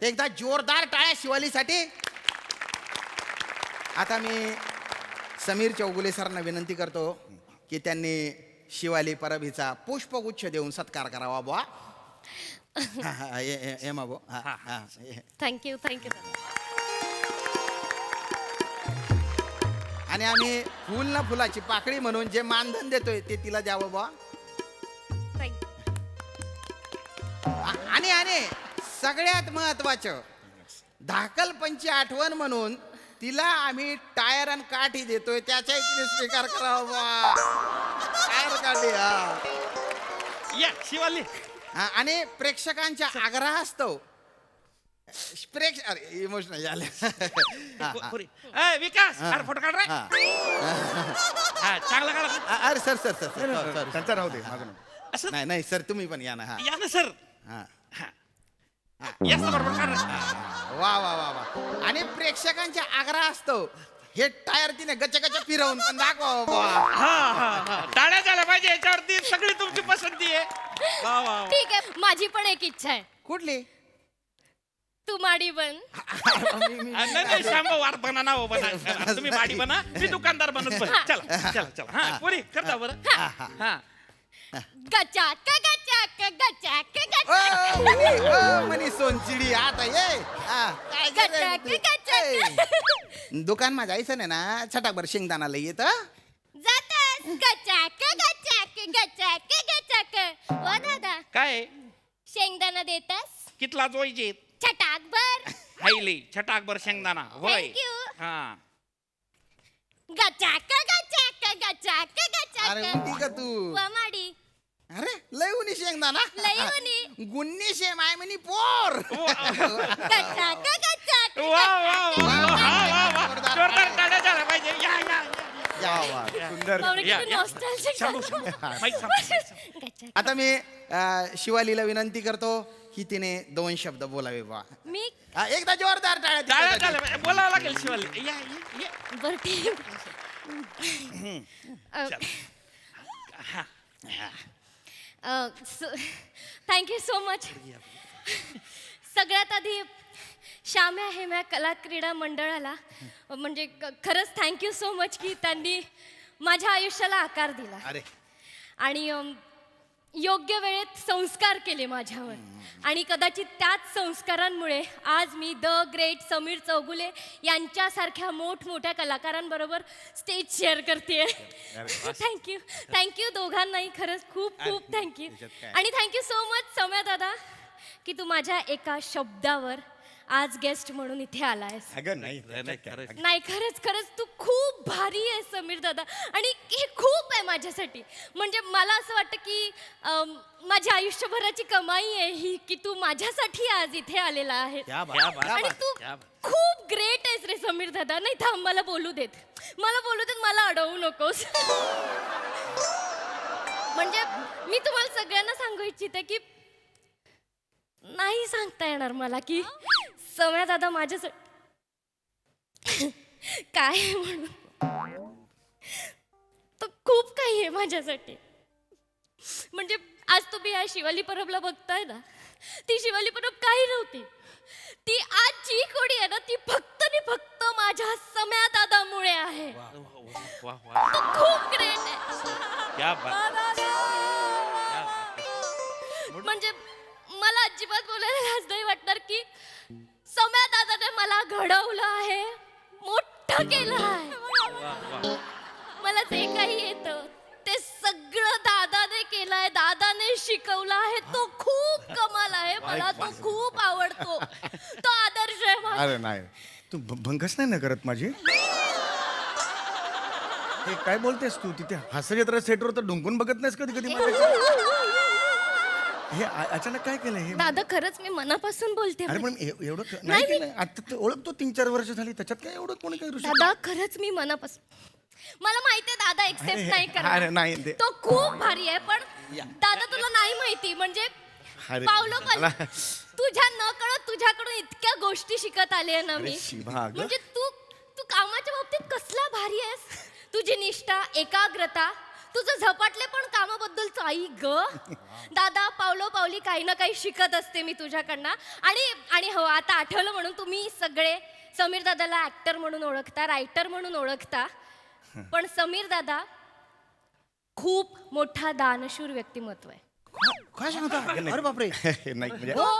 [SPEAKER 4] एकदा जोरदार टाळ्या शिवालीसाठी. आता मी समीर चौगुले सरांना विनंती करतो की त्यांनी शिवाली परब हिचा पुष्पगुच्छ देऊन सत्कार करावा बुवा.
[SPEAKER 2] थँक्यू.
[SPEAKER 4] आणि आम्ही फुल ना फुलाची पाकळी म्हणून जे मानधन देतोय ते तिला द्यावं बुवा. आणि सगळ्यात महत्वाचं धाकलपंची आठवण म्हणून तिला आम्ही टायर आणि काठी देतोय त्याच्याही तिने स्वीकार करावा बुवा. टायर काठी
[SPEAKER 6] या शिवाली
[SPEAKER 4] आणि प्रेक्षकांच्या आग्रहास्तव अरे इमोशनल झाले
[SPEAKER 6] विकास अरे फोटो काढ रे चांगला काढा
[SPEAKER 4] अरे सर सर सर
[SPEAKER 1] त्यांचा राहू दे माझं नको.
[SPEAKER 6] असं
[SPEAKER 4] नाही नाही सर तुम्ही पण या ना.
[SPEAKER 6] या ना सर
[SPEAKER 4] हा
[SPEAKER 6] येस ना बरोबर काढ रे.
[SPEAKER 4] वा वा वा वा आणि प्रेक्षकांच्या आग्रहास्तव हे टायर तिने गच्च गच्च फिरवून पण दाखवा बुवा.
[SPEAKER 6] हा टाळ्या झाल्या पाहिजे याच्यावरती सगळी तुमची पसंती आहे वा वा वा.
[SPEAKER 2] ठीक आहे, माझी पण एक इच्छा आहे.
[SPEAKER 4] कुठली
[SPEAKER 2] तू माडी बन.
[SPEAKER 6] नाही नाही शांबा वार बना ना हो बना तुम्ही माडी बना मी दुकानदार बनत बन चला चला चला हा पुरी करता बरं हा
[SPEAKER 2] गचाक गचाक गचाक
[SPEAKER 4] ओ,
[SPEAKER 2] गचाक
[SPEAKER 4] मनी सोनचिडी आता ये काय
[SPEAKER 2] गचाक गचाक
[SPEAKER 4] दुकान मा जायचं नाही ना छटाकभर शेंगदाणा लई येत
[SPEAKER 2] जातास. गचाक गचाक गचाक गचाक. वा दादा,
[SPEAKER 6] काय
[SPEAKER 2] शेंगदाणा देतास
[SPEAKER 6] कितला जोईचे
[SPEAKER 2] छटाकभर.
[SPEAKER 6] हायली छटाकभर शेंगदाणा होय
[SPEAKER 2] Thank you.
[SPEAKER 6] हा
[SPEAKER 2] गचाक गचाक गचाक
[SPEAKER 4] अरे
[SPEAKER 2] गचाक.
[SPEAKER 4] उठी का तू
[SPEAKER 2] वा माडी
[SPEAKER 4] अरे लय उनी शेंगदाणा
[SPEAKER 2] लई उनी.
[SPEAKER 4] गुन्नी शेम आहे म्हणी पोर
[SPEAKER 2] गचाक गचाक.
[SPEAKER 6] वा वा वा वा वा वा जोरदार टाळ्या झाल्या पाहिजे या या
[SPEAKER 4] या वा.
[SPEAKER 1] सुंदर.
[SPEAKER 2] बावरे
[SPEAKER 6] या,
[SPEAKER 2] किती
[SPEAKER 6] या.
[SPEAKER 2] nostalgic
[SPEAKER 6] शांबू,
[SPEAKER 2] झालं.
[SPEAKER 6] शांबू. माईक सांग.
[SPEAKER 2] गचाक.
[SPEAKER 4] आता मी शिवालीला विनंती करतो की तिने 2 शब्द बोलावे बा
[SPEAKER 2] मी
[SPEAKER 4] एकदा जोरदार
[SPEAKER 6] टाळ्या
[SPEAKER 4] टाळ्या
[SPEAKER 6] झाल्या पाहिजे. बोलावं लागेल शिवाली या या या
[SPEAKER 2] बर ठीक. Thank you so much. सगळ्यात आधी श्याम्या हेम्या कला क्रीडा मंडळाला म्हणजे खरंच थँक्यू सो मच की त्यांनी माझ्या आयुष्याला आकार दिला
[SPEAKER 4] अरे
[SPEAKER 2] आणि योग्य वेळेत संस्कार केले माझ्यावर आणि कदाचित त्याच संस्कारांमुळे आज मी द ग्रेट समीर चौगुले यांच्यासारख्या मोठमोठ्या कलाकारांबरोबर स्टेज शेअर करते. थँक्यू दोघांनाही खरंच खूप खूप थँक्यू. आणि थँक्यू सो मच सम्या दादा की तू माझ्या एका शब्दावर आज गेस्ट म्हणून इथे आलायस.
[SPEAKER 10] अगं नाही
[SPEAKER 2] नाही खरंच खरंच तू खूप भारी आहे समीर दादा आणि हे खूप आहे माझ्यासाठी. म्हणजे मला असं वाटतं की माझ्या आयुष्यभराची कमाई आहे ही की तू माझ्यासाठी आज इथे आलेला आहे आणि तू खूप ग्रेट आहेस रे समीर दादा. नाही थांब मला बोलू देत मला अडवू नकोस. म्हणजे मी तुम्हाला सगळ्यांना सांगू इच्छिते की नाही सांगता येणार मला की सम्या दादा माझ्यासाठी काय आहे म्हणून. तो खूप काही आहे माझ्यासाठी. म्हणजे आज तुम्ही या शिवाली परबला बघताय ना, ती शिवाली परब काही नव्हती. ती आज जी कोणी आहे ना ती फक्त आणि फक्त माझ्या सम्या दादामुळे आहे.
[SPEAKER 6] वा वा
[SPEAKER 2] तो खूप ग्रेट आहे.
[SPEAKER 6] क्या बात
[SPEAKER 2] म्हणजे मला अजिबात बोलायला लाज नाही वाटणार की सम्या दादाने मला घडवलं आहे, मोठं केलं आहे. मला जे काही येतं ते सगळं दादाने केलंय, दादाने शिकवलं आहे. तो खूप कमाल आहे. मला तो खूप आवडतो. तो आदर्श आहे माझा.
[SPEAKER 1] अरे नाही तू भंगच नाही ना करत माझी. हे काय बोलतेस तू तिथे हास्य सेटवर तर ढुंकून बघत नाहीस कधी कधी. हे अचानक काय केलं हे.
[SPEAKER 2] दादा खरंच मी मनापासून बोलते.
[SPEAKER 1] अरे पण एवढं नाही केलं. आता ते ओळखतो 3-4 वर्ष झाली त्याच्यात काय एवढं कोणी काय
[SPEAKER 2] दादा खरंच मी मनापासून. मला माहितीये दादा एक्सेप्ट नाही
[SPEAKER 1] अरे नाही
[SPEAKER 2] करणार.
[SPEAKER 1] ते-
[SPEAKER 2] तो खूप भारी आहे पण दादा तुला नाही माहिती म्हणजे
[SPEAKER 1] अरे
[SPEAKER 2] पावलो
[SPEAKER 1] मला-
[SPEAKER 2] तुझ्या न कळत तुझ्याकडून इतक्या गोष्टी शिकत आले ना मी.
[SPEAKER 1] शिवा अगं.
[SPEAKER 2] म्हणजे तू कामाच्या बाबतीत कसला भारी आहेस. तुझी निष्ठा, एकाग्रता, तुझं झपाटले पण कामाबद्दलचं आई ग. दादा पावलो पावली काही ना काही शिकत असते मी तुझ्याकडनं. आणि हो आता आठवलं म्हणून तुम्ही सगळे समीर दादाला ऍक्टर म्हणून ओळखता, रायटर म्हणून ओळखता. पण समीर दादा खूप मोठा दानशूर व्यक्तिमत्व आहे.
[SPEAKER 1] काय सांगता. अरे बापरे. नाही म्हणजे
[SPEAKER 2] हो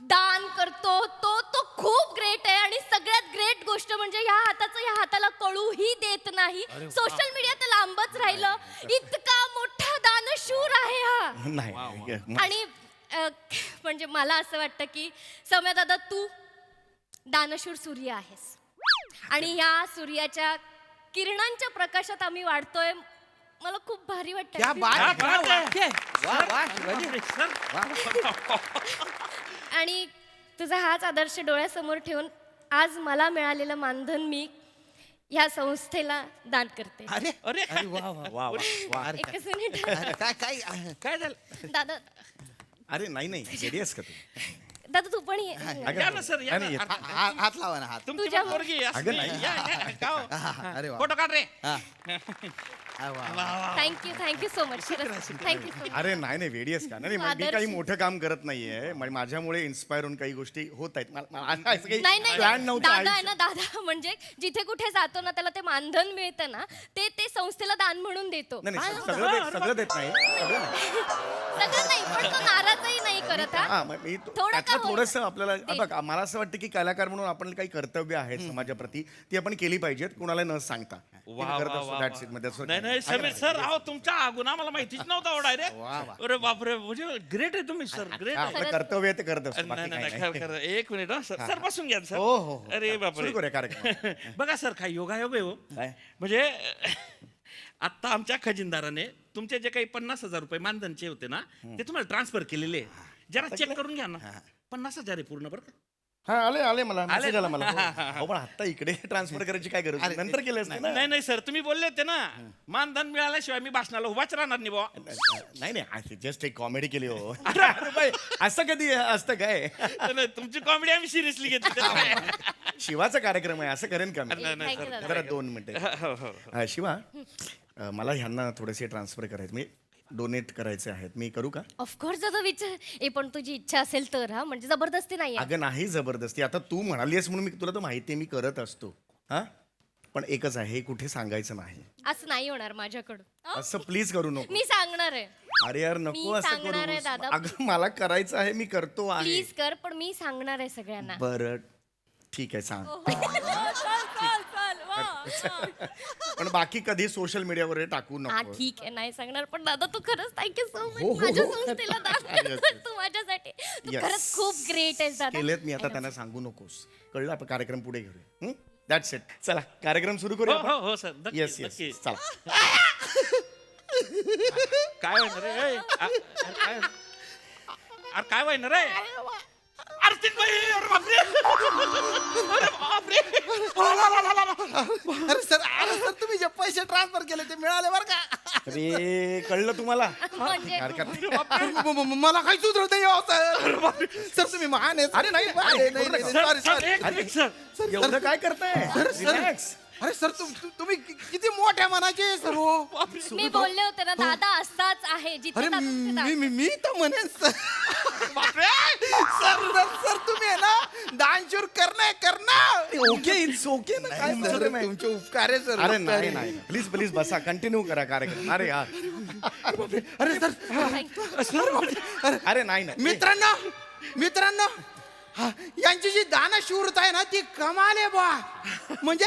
[SPEAKER 2] दान करतो तो खूप ग्रेट आहे. आणि सगळ्यात ग्रेट गोष्ट म्हणजे ह्या हाताला कळूही देत नाही. सोशल मीडिया तर लांबच राहिलं. इतका मोठा दानशूर आहे हा.
[SPEAKER 1] नाही
[SPEAKER 2] आणि म्हणजे मला असं वाटतं की सम्या दादा तू दानशूर सूर्य आहेस. आणि ह्या सूर्याच्या किरणांच्या प्रकाशात आम्ही वाढतोय. मला खूप भारी वाटतं.
[SPEAKER 6] क्या बात आहे.
[SPEAKER 2] आणि तुझा हाच आदर्श डोळ्यासमोर ठेवून आज मला मिळालेलं मानधन मी ह्या संस्थेला दान करते.
[SPEAKER 10] अरे
[SPEAKER 6] अरे
[SPEAKER 10] अरे वा वा वा वा वा.
[SPEAKER 2] एकच मिनिट.
[SPEAKER 10] काय काय
[SPEAKER 6] काय झालं
[SPEAKER 2] दादा
[SPEAKER 10] अरे नाही रेडी आहेस का तू
[SPEAKER 2] दादा तू पण ये.
[SPEAKER 6] या ना सर, या ना.
[SPEAKER 4] हात लावा ना हात.
[SPEAKER 6] तुमची
[SPEAKER 2] तुझ्या
[SPEAKER 6] पण पोरगी आहे, असं
[SPEAKER 10] अगं
[SPEAKER 6] नाही.
[SPEAKER 10] नाही.
[SPEAKER 6] या, का हो?
[SPEAKER 4] अरे वा
[SPEAKER 6] फोटो काढ रे.
[SPEAKER 2] Thank you so much. Thank you so much.
[SPEAKER 10] अरे नाही वेडी आहेस का? नाही मी
[SPEAKER 2] आदर्श.
[SPEAKER 10] काही मोठं काम करत नाहीये माझ्यामुळे इन्स्पायर होऊन काही गोष्टी होत आहेत मला असं काही
[SPEAKER 2] नाही
[SPEAKER 10] plan
[SPEAKER 2] नाही
[SPEAKER 10] नव्हतं
[SPEAKER 2] दादा आहे ना
[SPEAKER 10] आयुष्यात.
[SPEAKER 2] दादा म्हणजे जिथे कुठे जातो ना त्याला ते मानधन मिळतं ना ते ते संस्थेला दान म्हणून देतो.
[SPEAKER 10] नाही सगळं देत नाही सगळं नाही.
[SPEAKER 2] सगळं नाही पण तो नाराजही नाही करत हा.
[SPEAKER 10] हा मग मी
[SPEAKER 2] थोडं का
[SPEAKER 10] त्यातलं
[SPEAKER 2] होईना.
[SPEAKER 10] थोडंसं आपल्याला
[SPEAKER 2] दे.
[SPEAKER 10] बघ मला असं वाटतं की कलाकार म्हणून आपण काही कर्तव्य आहेत समाजाप्रती ती आपण केली पाहिजेत कुणाला न सांगता
[SPEAKER 6] वा,
[SPEAKER 10] ते करत
[SPEAKER 6] वा,
[SPEAKER 10] असतो,
[SPEAKER 6] वा,
[SPEAKER 10] that's
[SPEAKER 6] वा.
[SPEAKER 10] it. म्हणजे असं-
[SPEAKER 6] नाही नाही समीर सर अहो तुमच्या गुन्हा मला माहितीच नव्हता एवढा रे. अरे बापरे म्हणजे ग्रेट आहे तुम्ही सर ग्रेट
[SPEAKER 10] हा,
[SPEAKER 6] आहे.
[SPEAKER 10] आपलं कर्तव्य आहे ते करत असतो
[SPEAKER 6] नाही
[SPEAKER 10] बाकी
[SPEAKER 6] नाही
[SPEAKER 10] काही
[SPEAKER 6] नाही,
[SPEAKER 10] नाही.
[SPEAKER 6] खरं खरं. एक मिनिट हा सर सर बसून घ्या सर.
[SPEAKER 10] हो, हो, हो.
[SPEAKER 6] अरे बापरे
[SPEAKER 10] सुरू करूया कार्यक्रम.
[SPEAKER 6] बघा सर काय योगायोग आहे हो.
[SPEAKER 10] काय?
[SPEAKER 6] म्हणजे आता आमच्या खजिनदाराने तुमचे जे काही 50,000 रुपये मानधनचे होते ना ते तुम्हाला ट्रान्सफर केलेले आहे. जरा चेक करून घ्या ना. 50,000 आहे पूर्ण बरं का.
[SPEAKER 10] हा आले मला
[SPEAKER 6] आले
[SPEAKER 10] मेसेज आला
[SPEAKER 6] ना?
[SPEAKER 10] मला हो, पण आता इकडे ट्रान्सफर करायची काय गरज नंतर केलं असतं ना.
[SPEAKER 6] नाही नाही सर तुम्ही बोलले होते ना मानधन मिळाल्याशिवाय मी भाषणाला उभाच राहणार नाही बुवा.
[SPEAKER 10] नाही जस्ट एक कॉमेडी केली हो. अरे बाई, असं कधी असतं काय
[SPEAKER 6] नाही, तुमची कॉमेडी आम्ही सिरियसली घेतली त्यात काय?
[SPEAKER 10] शिवाचा कार्यक्रम आहे असं करेन का मी
[SPEAKER 6] नाही, नाही,
[SPEAKER 2] Thank you, दादा.
[SPEAKER 10] जरा 2 मिनिटं
[SPEAKER 6] हो, हो, हो.
[SPEAKER 10] शिवा मला ह्यांना थोडेसे ट्रान्सफर करायचे मी डोनेट करायचे आहेत मी करू का?
[SPEAKER 2] ऑफकोर्स दादा विचार पण तुझी इच्छा असेल तर हा म्हणजे जबरदस्ती नाही आहे.
[SPEAKER 10] अगं नाही जबरदस्ती आता तू म्हणालीस म्हणून मी तुला तर माहिती आहे मी करत असतो हा पण एकच आहे हे कुठे सांगायचं नाही
[SPEAKER 2] असं नाही होणार माझ्याकडून.
[SPEAKER 10] असं प्लीज करू नको
[SPEAKER 2] मी सांगणार आहे.
[SPEAKER 10] अरे यार नको
[SPEAKER 2] मी
[SPEAKER 10] असं
[SPEAKER 2] सांगणार आहे
[SPEAKER 10] करू
[SPEAKER 2] दादा.
[SPEAKER 10] अगं मला करायचं आहे मी करतो आहे
[SPEAKER 2] प्लीज कर पण मी सांगणार आहे सगळ्यांना.
[SPEAKER 10] बरं ठीक आहे सांग पण बाकी कधी सोशल मीडियावर टाकू
[SPEAKER 2] हा
[SPEAKER 10] नको
[SPEAKER 2] ठीक आहे नाही सांगणार पण दादा तू खरंच थँक्यू सो
[SPEAKER 10] हो,
[SPEAKER 2] मच
[SPEAKER 10] हो,
[SPEAKER 2] माझ्या
[SPEAKER 10] हो.
[SPEAKER 2] संस्थेला दान
[SPEAKER 10] Yes,
[SPEAKER 2] करतोस
[SPEAKER 10] yes.
[SPEAKER 2] तू माझ्यासाठी. तू
[SPEAKER 10] Yes.
[SPEAKER 2] खरंच खूप ग्रेट आहेस दादा.
[SPEAKER 10] केलेत मी आता त्यांना सांगू नकोस कळलं आपण कार्यक्रम पुढे घेऊया दॅट्स इट चला कार्यक्रम सुरू
[SPEAKER 6] हो
[SPEAKER 10] करूया
[SPEAKER 6] हो हो सर नक्की,
[SPEAKER 10] येस
[SPEAKER 6] नक्की.
[SPEAKER 10] येस चला
[SPEAKER 6] काय होणार रे अरे काय होणार रे आरती बाई अरे बापरे अरे बापरे
[SPEAKER 4] अरे सर तुम्ही जे पैसे ट्रान्सफर केले ते मिळाले बरं का?
[SPEAKER 10] अरे कळलं तुम्हाला
[SPEAKER 2] म्हणजे
[SPEAKER 10] हरकत नाही.
[SPEAKER 4] मला काही सुधरत नाही हो, सर तुम्ही महान आहे.
[SPEAKER 10] अरे नाही,
[SPEAKER 4] नाही,
[SPEAKER 6] सर,
[SPEAKER 4] sorry,
[SPEAKER 6] सर,
[SPEAKER 4] sorry.
[SPEAKER 6] एक सर
[SPEAKER 10] एवढं काय करताय Relax.
[SPEAKER 4] अरे सर तुम्ही किती मोठ्या मनाचे आहे, सर हो.
[SPEAKER 2] मी बोलले होते ना दादा असाच आहे जिथे
[SPEAKER 4] अरे
[SPEAKER 2] जातो तिथे दान.
[SPEAKER 4] मी तर म्हणेन सर सर तुम्ही आहे ना दानशूर करणं
[SPEAKER 10] ओके इट्स ओके ना काय
[SPEAKER 4] सर,
[SPEAKER 10] problem आहे?
[SPEAKER 4] तुमचे उपकार आहे सर
[SPEAKER 10] अरे
[SPEAKER 4] उपकार
[SPEAKER 10] नाही
[SPEAKER 4] आहे.
[SPEAKER 10] नाही प्लीज बसा कंटिन्यू करा कार्यक्रम अरे यार
[SPEAKER 4] अरे सर
[SPEAKER 10] अरे नाही नाही
[SPEAKER 4] मित्रांनो हा, यांची जी दानशूरता आहे ना ती कमाल आहे बा म्हणजे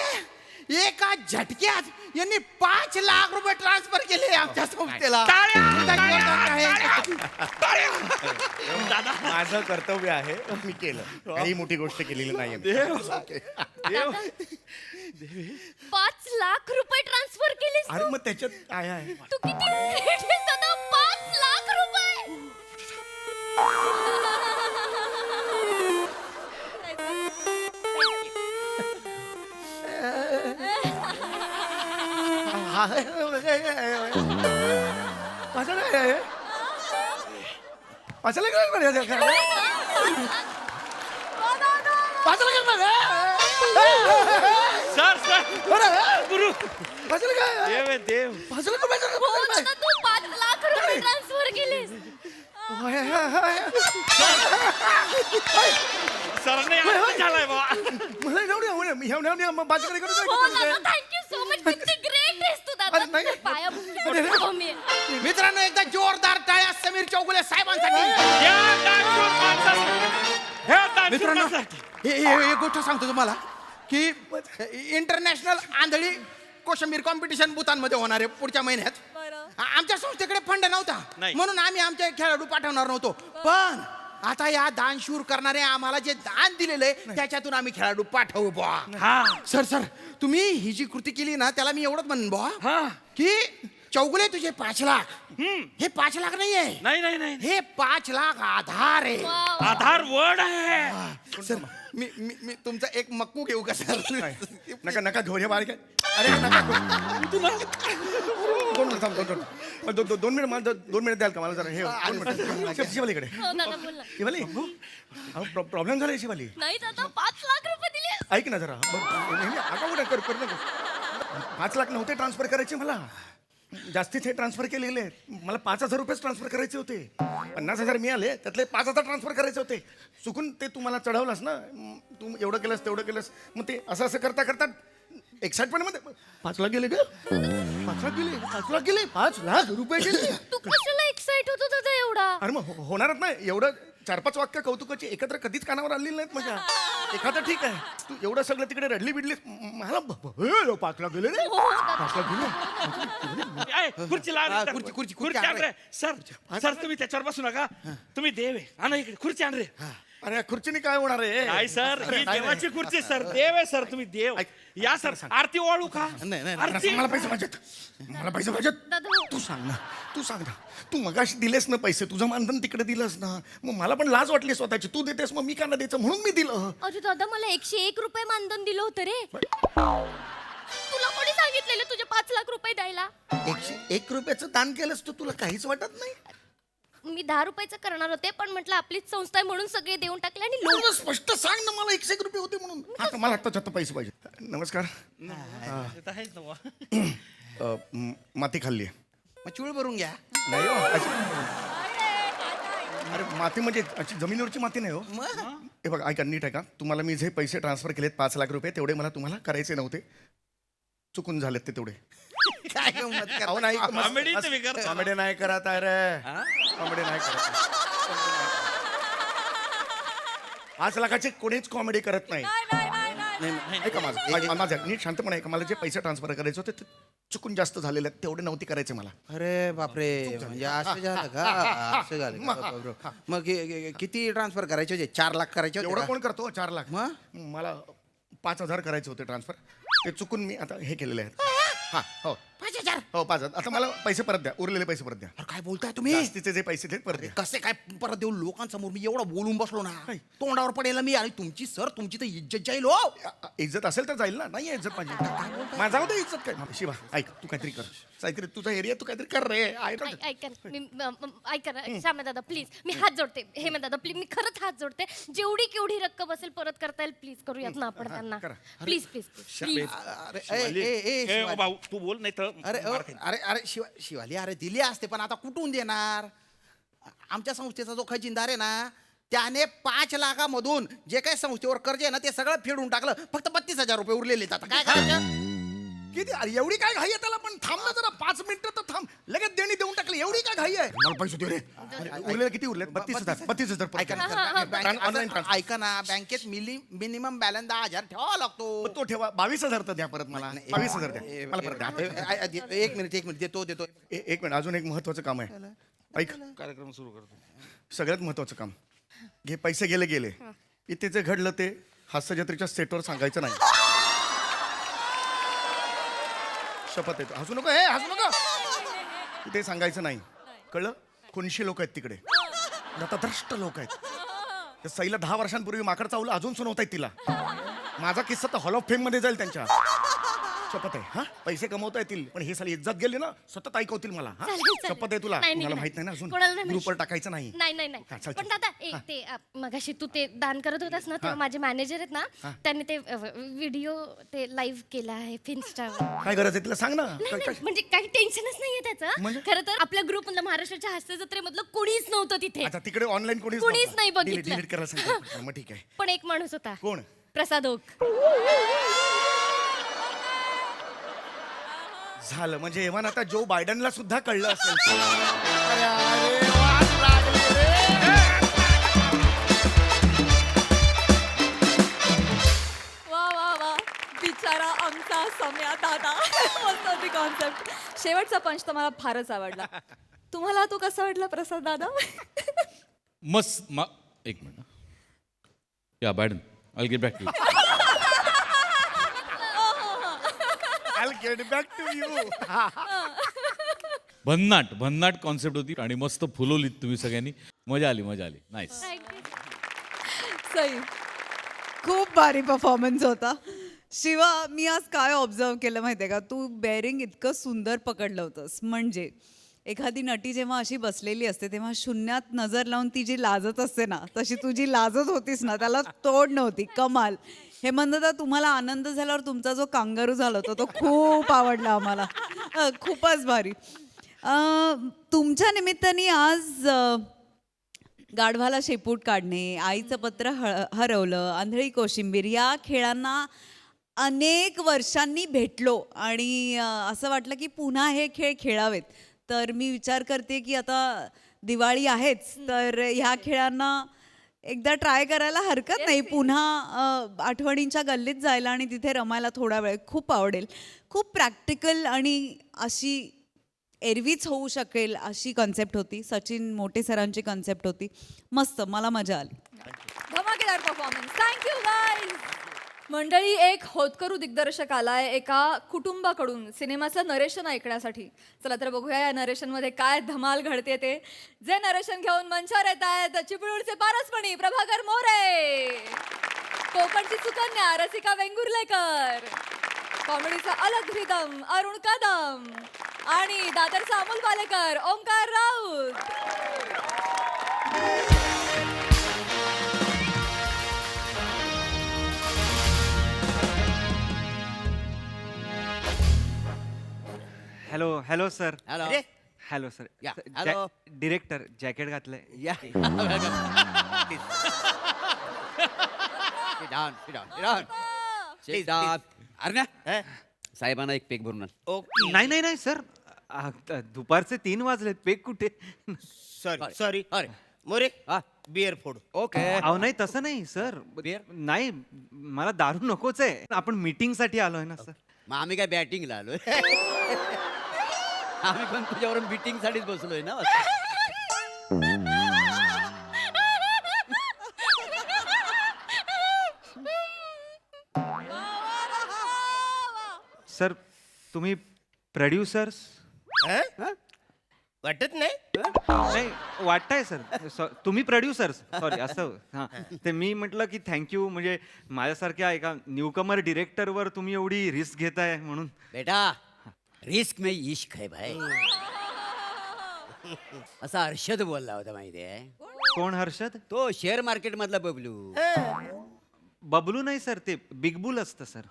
[SPEAKER 4] एका झटक्यात यांनी 5 लाख रुपये ट्रान्सफर केले आमच्या संस्थेला.
[SPEAKER 6] दादा
[SPEAKER 10] माझं कर्तव्य आहे मी केलं काही मोठी गोष्ट केलेली नाहीये मी.
[SPEAKER 2] दादा, 5 लाख रुपये ट्रान्सफर केलेस
[SPEAKER 10] अरे मग त्याच्यात काय आहे
[SPEAKER 2] तू किती great आहेस दादा 5 लाख रुपये.
[SPEAKER 6] सर सर गुरु देव आहे देव
[SPEAKER 2] हो दादा तू 5 लाख रुपये ट्रान्सफर केलेस.
[SPEAKER 6] सरने आनंद झालाय बा
[SPEAKER 2] हो दादा थँक्यू सो मच किती ग्रेट आहेस तू दादा.
[SPEAKER 4] अरे, नाही.
[SPEAKER 2] तुझ्या पाया पडतो मी.
[SPEAKER 4] मित्रांनो एकदा जोरदार टाळ्या समीर चौगुले साहेबांसाठी.
[SPEAKER 6] या दानशूर माणसासाठी. ह्या दानशूर
[SPEAKER 4] मित्रांनो
[SPEAKER 6] माणसासाठी.
[SPEAKER 4] एक गोष्ट सांगतो तुम्हाला की इंटरनॅशनल आंधळी कोशंबीर कॉम्पिटिशन भूतानमध्ये होणार आहे पुढच्या महिन्यात. आमच्या संस्थेकडे फंड नव्हता
[SPEAKER 6] नाही.
[SPEAKER 4] म्हणून आम्ही आमचे खेळाडू पाठवणार नव्हतो पण आता या दानशूर करणारे आम्हाला जे दान दिलेलं आहे त्याच्यातून आम्ही खेळाडू पाठवू बुवा.
[SPEAKER 6] हा
[SPEAKER 4] सर तुम्ही ही जी कृती केली ना त्याला मी एवढंच म्हणन बुवा की चौगुले तुझे 5 लाख हे 5 लाख नाहीये,
[SPEAKER 6] नाही
[SPEAKER 4] हे 5 लाख आधार आहे.
[SPEAKER 6] आधार वर्ड आहे.
[SPEAKER 4] सर मी तुमचा एक मक्कू घेऊ का सर? नका घेऊ हे बारीक आहे. अरे नका दोन मिनिट थांब, दोन मिनिट द्याल का मला जरा हे 2 मिनिट शिवालीकडे.
[SPEAKER 2] हो, दादा बोल ना.
[SPEAKER 4] शिवाली प्रॉब्लेम झालाय शिवाली.
[SPEAKER 2] नाही दादा 5 लाख रुपये दिले.
[SPEAKER 4] ऐक ना जरा अकाउंट करू नको. 5 लाख नव्हते ट्रान्सफर करायचे मला, जास्तीच हे ट्रान्सफर केलेले आहेत. मला 5,000 रुपयेच ट्रान्सफर करायचे होते. 50,000 मिळाले, त्यातले 5,000 ट्रान्सफर करायचे होते. चुकून ते तू मला चढवलंस ना, तू एवढं केलंस तेवढं केलंस, मग ते असं करता करता एक्साइटमेंट मध्ये 5 लाख गेले का? 5 लाख गेले, 5 लाख गेले, 5 लाख रुपये गेले.
[SPEAKER 2] तू कशाला एक्साइट होतो दादा एवढा?
[SPEAKER 4] अरे मग होणारच नाही. एवढं 4-5 वाक्य कौतुकाची एकत्र कधीच कानावर आलेली नाहीत माझ्या. एखादं ठीक आहे, तू एवढं सगळं तिकडे रडली बिडली, मला 5 लाख गेले रे, 5 लाख गेले.
[SPEAKER 6] ए, खुर्चीला आण रे.
[SPEAKER 4] खुर्ची
[SPEAKER 6] आण रे. सर तुम्ही त्याच्यावर बसू नका. तुम्ही देव आहे. आणा इकडे खुर्ची आण रे.
[SPEAKER 4] अरे खुर्चीने काय होणार आहे?
[SPEAKER 6] नाही सर,
[SPEAKER 4] अरे,
[SPEAKER 6] ही
[SPEAKER 4] नाही,
[SPEAKER 6] देवाची खुर्ची सर. देव आहे सर, तुम्ही देव. या सर, आरती वाळू का? आरती.
[SPEAKER 4] मला पैसे पाहिजेत, मला पैसे पाहिजेत.
[SPEAKER 2] दादा
[SPEAKER 4] तू सांग ना, तू मगाशी दिलेस ना पैसे, तुझं मानधन तिकडे दिलंस ना, मग मला पण लाज वाटली स्वतःची. तू देतेस मग मी का ना द्यायचं, म्हणून मी दिलं.
[SPEAKER 2] अरे दादा मला 101 रुपये मानधन दिलं होतं रे. तुला कोणी सांगितलेलं तुझे 5 लाख रुपये द्यायला?
[SPEAKER 4] 101 रुपयाचं दान केलंस तू, तुला काहीच वाटत नाही?
[SPEAKER 2] मी 10 रुपयाचं करणार होते, पण म्हटलं आपलीच संस्था आहे म्हणून सगळे देऊन टाकले आणि लोक.
[SPEAKER 4] तुला स्पष्ट सांग ना, मला 101 रुपये होते म्हणून. आता मला आता पैसे पाहिजे. नमस्कार.
[SPEAKER 6] ते तर आहेच ना बुवा.
[SPEAKER 4] माती खाल्ली
[SPEAKER 10] मग चूळ भरून घ्या.
[SPEAKER 4] नाही हो, अरे माती म्हणजे अशी जमिनीवरची माती नाही हो. हे बघा ऐका, नीट आहे का, तुम्हाला मी जे पैसे ट्रान्सफर केलेत 5 लाख रुपये, तेवढे मला तुम्हाला करायचे नव्हते, चुकून झालेत ते तेवढे.
[SPEAKER 10] काय गंमत करता?
[SPEAKER 4] अहो नाही,
[SPEAKER 6] Comedy तुम्ही करता.
[SPEAKER 4] कॉमेडी नाही करत आहे रे, कॉमेडी नाही करत. 5 लाखाची कोणीच कॉमेडी करत नाही. ऐका माझं नीट शांतपणे ऐका. मला जे पैसे ट्रान्सफर करायचे होते ते चुकून जास्त झालेले आहेत, तेवढे नव्हते करायचे मला.
[SPEAKER 10] अरे बापरे, म्हणजे असं झालं का? असं झालं का? बरोबर. मग किती ट्रान्सफर करायचे होते? 4 लाख करायचे होते
[SPEAKER 4] एवढं
[SPEAKER 10] का?
[SPEAKER 4] कोण करतो 4 लाख?
[SPEAKER 10] मग?
[SPEAKER 4] मला 5,000 करायचे होते ट्रान्सफर, ते चुकून मी आता हे केलेले आहेत. हा हो
[SPEAKER 10] 5,000.
[SPEAKER 4] हो 5,000. आता मला पैसे परत द्या, उरलेले पैसे परत द्या.
[SPEAKER 10] अरे काय बोलताय तुम्ही?
[SPEAKER 4] जास्तीचे जे पैसे ते परत द्या.
[SPEAKER 10] कसे काय परत देऊ? लोकांसमोर मी एवढं बोलून बसलो ना, तोंडावर पडेल मी. आणि तुमची तर इज्जत जाईल हो.
[SPEAKER 4] इज्जत असेल तर जाईल ना. नाही आहे इज्जत माझी. माझा होतं इज्जत काय? शिवा ऐक, तू काहीतरी कर, काहीतरी तुझा एरिया, तू काहीतरी कर रे.
[SPEAKER 2] ऐका ना श्यामा दादा प्लीज, मी हात जोडते. हेमा दादा प्लीज, मी खरंच हात जोडते. जेवढी केवढी रक्कम असेल परत करता येईल प्लीज करूयात ना आपण त्यांना.
[SPEAKER 4] करा.
[SPEAKER 2] Please please please.
[SPEAKER 10] अरे
[SPEAKER 6] ए,
[SPEAKER 10] शिवाली.
[SPEAKER 6] भाऊ तू बोल नाही तर
[SPEAKER 10] अरे शिवाली, अरे दिली असते पण आता कुठून देणार? आमच्या संस्थेचा जो खजिनदार आहे ना, त्याने 5 लाखामधून जे काही संस्थेवर कर्ज आहे ना ते सगळं फेडून टाकलं. फक्त 32,000 रुपये उरलेले. आता काय करायचं?
[SPEAKER 4] किती? अरे एवढी काय घाई आहे त्याला? पण थांब ना जरा, 5 मिनिटं तर थांब. लगेच देणी देऊन टाकली. एवढी काय घाई आहे? मला पैसे दे रे. उरलेले किती उरले? 32,000.
[SPEAKER 10] ऐका ना,
[SPEAKER 4] ऑनलाईन ट्रान्सफर.
[SPEAKER 10] ऐका ना, बँकेत मिनिमम बॅलन्स 10,000 ठेवावा लागतो.
[SPEAKER 4] तो ठेवा. 22,000 तर द्या परत मला. 22,000 द्या मला परत द्या.
[SPEAKER 10] एक मिनिट देतो.
[SPEAKER 4] एक मिनिट, अजून एक महत्वाचं काम आहे. ऐक,
[SPEAKER 6] कार्यक्रम सुरू करतो.
[SPEAKER 4] सगळ्यात महत्वाचं काम. घे पैसे गेले. इथे जे घडलं ते हास्य जत्रेच्या सेटवर सांगायचं नाही. शपथ येतो. हसू नको, हे हसू नको. ते सांगायचं नाही, कळलं? कोणशी लोक आहेत तिकडे, दत्तद्रष्ट लोक आहेत. त्या सईला 10 वर्षांपूर्वी माकड चावलं, अजून सुनवतायत तिला. माझा किस्सा तर हॉल ऑफ फेम मध्ये जाईल त्यांच्या. शपथ आहे. हा, पैसे कमवता येतील पण ही साली इज्जत गेली ना, सतत ऐकवतील मला. हा?
[SPEAKER 2] चालेल, चालेल.
[SPEAKER 4] शपथ आहे तुला.
[SPEAKER 2] नाही,
[SPEAKER 4] मला
[SPEAKER 2] नाही,
[SPEAKER 4] माहित नाही ना अजून.
[SPEAKER 2] कोणाला नाही
[SPEAKER 4] ग्रुपवर टाकायचं नाही.
[SPEAKER 2] नाही
[SPEAKER 4] हा, चल,
[SPEAKER 2] पण
[SPEAKER 4] चल.
[SPEAKER 2] दादा ते मगाशी तू ते दान करत होतास ना, तेव्हा माझे मॅनेजर आहेत ना, त्यांनी ते व्हिडिओ ते लाईव्ह केला आहे इन्स्टावर.
[SPEAKER 4] काय गरज आहे तिला सांग ना.
[SPEAKER 2] म्हणजे काही टेन्शनच नाहीये त्याचं.
[SPEAKER 4] म्हणजे?
[SPEAKER 2] खरं तर आपल्या ग्रुप मधलं महाराष्ट्राच्या हास्य जत्रेमधलं कोणीच नव्हतं तिथे.
[SPEAKER 4] अच्छा, तिकडे ऑनलाईन
[SPEAKER 2] कोणीच नाही बघितलं.
[SPEAKER 4] डिलीट करायला सांगितलं. मग ठीक आहे.
[SPEAKER 2] पण एक माणूस होता.
[SPEAKER 4] कोण?
[SPEAKER 2] प्रसाद ओक.
[SPEAKER 4] झालं म्हणजे एव्हान आता जो बायडनला सुद्धा कळलं असेल. अरे, अरे, वाट लागली रे.
[SPEAKER 7] वा बिचारा आमचा सम्या दादा. मस्त होती कॉन्सेप्ट. शेवटचा पंच तर मला फारच आवडला. तुम्हाला तो कसा वाटला प्रसाद दादा?
[SPEAKER 8] एक मिनिट या बॅडन I get back to
[SPEAKER 1] I'll get back to you.
[SPEAKER 8] भन्नाट कॉन्सेप्ट होती आणि मस्त फुलवलीत तुम्ही सगळ्यांनी. मजा आली नाईस.
[SPEAKER 7] सई
[SPEAKER 9] खूप भारी परफॉर्मन्स होता. शिवा, मी आज काय ऑब्झर्व केलं माहितीये का, तू बेअरिंग इतकं सुंदर पकडलं होतंस. म्हणजे एखादी नटी जेव्हा अशी बसलेली असते तेव्हा शून्यात नजर लावून ती जी लाजत असते ना, तशी तुझी लाजत होतीस ना, त्याला तोड नव्हती. कमाल. हेमंतदा, तुम्हाला आनंद झाल्यावर तुमचा जो कांगारू झाला होता तो खूप आवडला आम्हाला. खूपच भारी. तुमच्या निमित्ताने आज गाढवाला शेपूट काढणे, आईचं पत्र हरवलं, आंधळी कोशिंबीर या खेळांना अनेक वर्षांनी भेटलो आणि असं वाटलं की पुन्हा हे खेळ खेळावेत. तर मी विचार करते की आता दिवाळी आहेच, तर ह्या खेळांना एकदा ट्राय करायला हरकत नाही. पुन्हा आठवणींच्या गल्लीत जायला आणि तिथे रमायला थोडा वेळ खूप आवडेल. खूप प्रॅक्टिकल आणि अशी एरवीच होऊ शकेल अशी कन्सेप्ट होती. सचिन मोटे सरांची कन्सेप्ट होती. मस्त, मला मजा आली.
[SPEAKER 7] धमाकेदार परफॉर्मन्स. Thank you guys. मंडळी, एक होतकरू दिग्दर्शक आलाय एका कुटुंबाकडून सिनेमाचं नरेशन ऐकण्यासाठी. चला तर बघूया या नरेशनमध्ये काय धमाल घडते ते. जे नरेशन घेऊन मंचावर येत आहेत चिपळूणचे पारसमणी प्रभाकर मोरे, कोकणची सुकन्या रसिका वेंगुर्लेकर, कॉमेडीचा अलग रिदम अरुण कदम आणि दादरचा Amol Balekar Omkar Raut.
[SPEAKER 11] Hello sir.
[SPEAKER 10] Hello.
[SPEAKER 11] Hello sir.
[SPEAKER 10] या, हॅलो.
[SPEAKER 11] डिरेक्टर जॅकेट घातलंय.
[SPEAKER 10] या. अरे साहेबांना एक पेक भरून आण.
[SPEAKER 11] नाही सर, दुपारचे 3 वाजलेत, पेक कुठे?
[SPEAKER 10] सॉरी अरे मोरे बिअर फोड. ओके.
[SPEAKER 11] अहो नाही, तसं नाही सर.
[SPEAKER 10] Beer?
[SPEAKER 11] नाही, मला दारू नकोच आहे. आपण मीटिंग साठी आलोय ना सर.
[SPEAKER 10] मग आम्ही काय बॅटिंगला आलोय? आम्ही पण तुझ्यावर मीटिंग साठीच बसलोय ना.
[SPEAKER 11] सर, तुम्ही प्रोड्युसर्स?
[SPEAKER 10] वाटत नाही.
[SPEAKER 11] नाही, वाटतंय सर. तुम्ही प्रोड्युसर्स, सॉरी. असं हां, ते मी म्हटलं की थँक्यू, म्हणजे माझ्यासारख्या एका न्यूकमर डिरेक्टरवर तुम्ही एवढी रिस्क घेताय म्हणून.
[SPEAKER 10] बेटा, रिस्क में इश्क है भाई. असा हर्षद बोलला होता माहितीये.
[SPEAKER 11] कोण हर्षद?
[SPEAKER 10] तो शेअर मार्केट मधला बबलू.
[SPEAKER 11] बबलू नाही सर, ते बिग बुल असतं सर.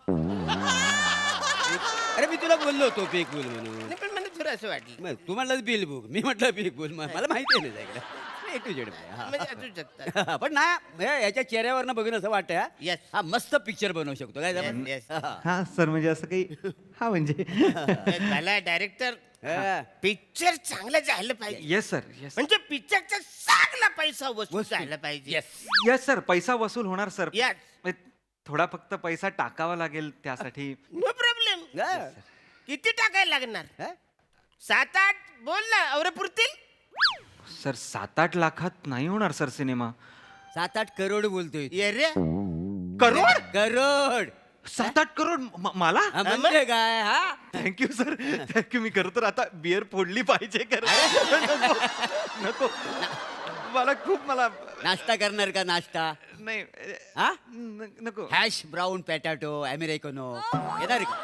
[SPEAKER 10] अरे मी तुला बोललो होतो बिग बुल म्हणून, पण मला थोडं असं वाटलं. तू म्हटलं बिल बुक, मी म्हटलं बिग बुल. मला माहिती आहे ना ए टू झेड. पण नाही, याच्या चेहऱ्यावरनं बघून असं वाटतं हा मस्त पिक्चर बनवू शकतो. काय
[SPEAKER 11] हा सर, म्हणजे असं काही. हा म्हणजे
[SPEAKER 12] मला डायरेक्टर पिक्चर चांगलं झालं पाहिजे.
[SPEAKER 11] Yes sir, yes.
[SPEAKER 12] म्हणजे पिक्चरचा चांगला पैसा वसूल झाला पाहिजे.
[SPEAKER 11] येस सर, पैसा वसूल होणार सर.
[SPEAKER 12] Yes.
[SPEAKER 11] थोडा फक्त पैसा टाकावा लागेल त्यासाठी.
[SPEAKER 12] No problem. किती टाकायला लागणार? 7-8 बोल ना, अवरे पुरतील.
[SPEAKER 11] सर, 7-8 लाखात नाही होणार सर सिनेमा.
[SPEAKER 10] 7-8 करोड बोलतोय.
[SPEAKER 12] ये रे
[SPEAKER 11] करोड?
[SPEAKER 10] करोड
[SPEAKER 11] 7-8 करोड मला?
[SPEAKER 10] म्हणजे काय? हा
[SPEAKER 11] थँक्यू सर, थँक्यू. मी खरं तर आता बिअर फोडली पाहिजे. नको, मला खूप
[SPEAKER 10] नाश्ता करणार का? नाश्ता
[SPEAKER 11] नाही.
[SPEAKER 10] हा
[SPEAKER 11] नको.
[SPEAKER 10] हॅश ब्राऊन पॅटॅटो अमेरिकनो येणार का?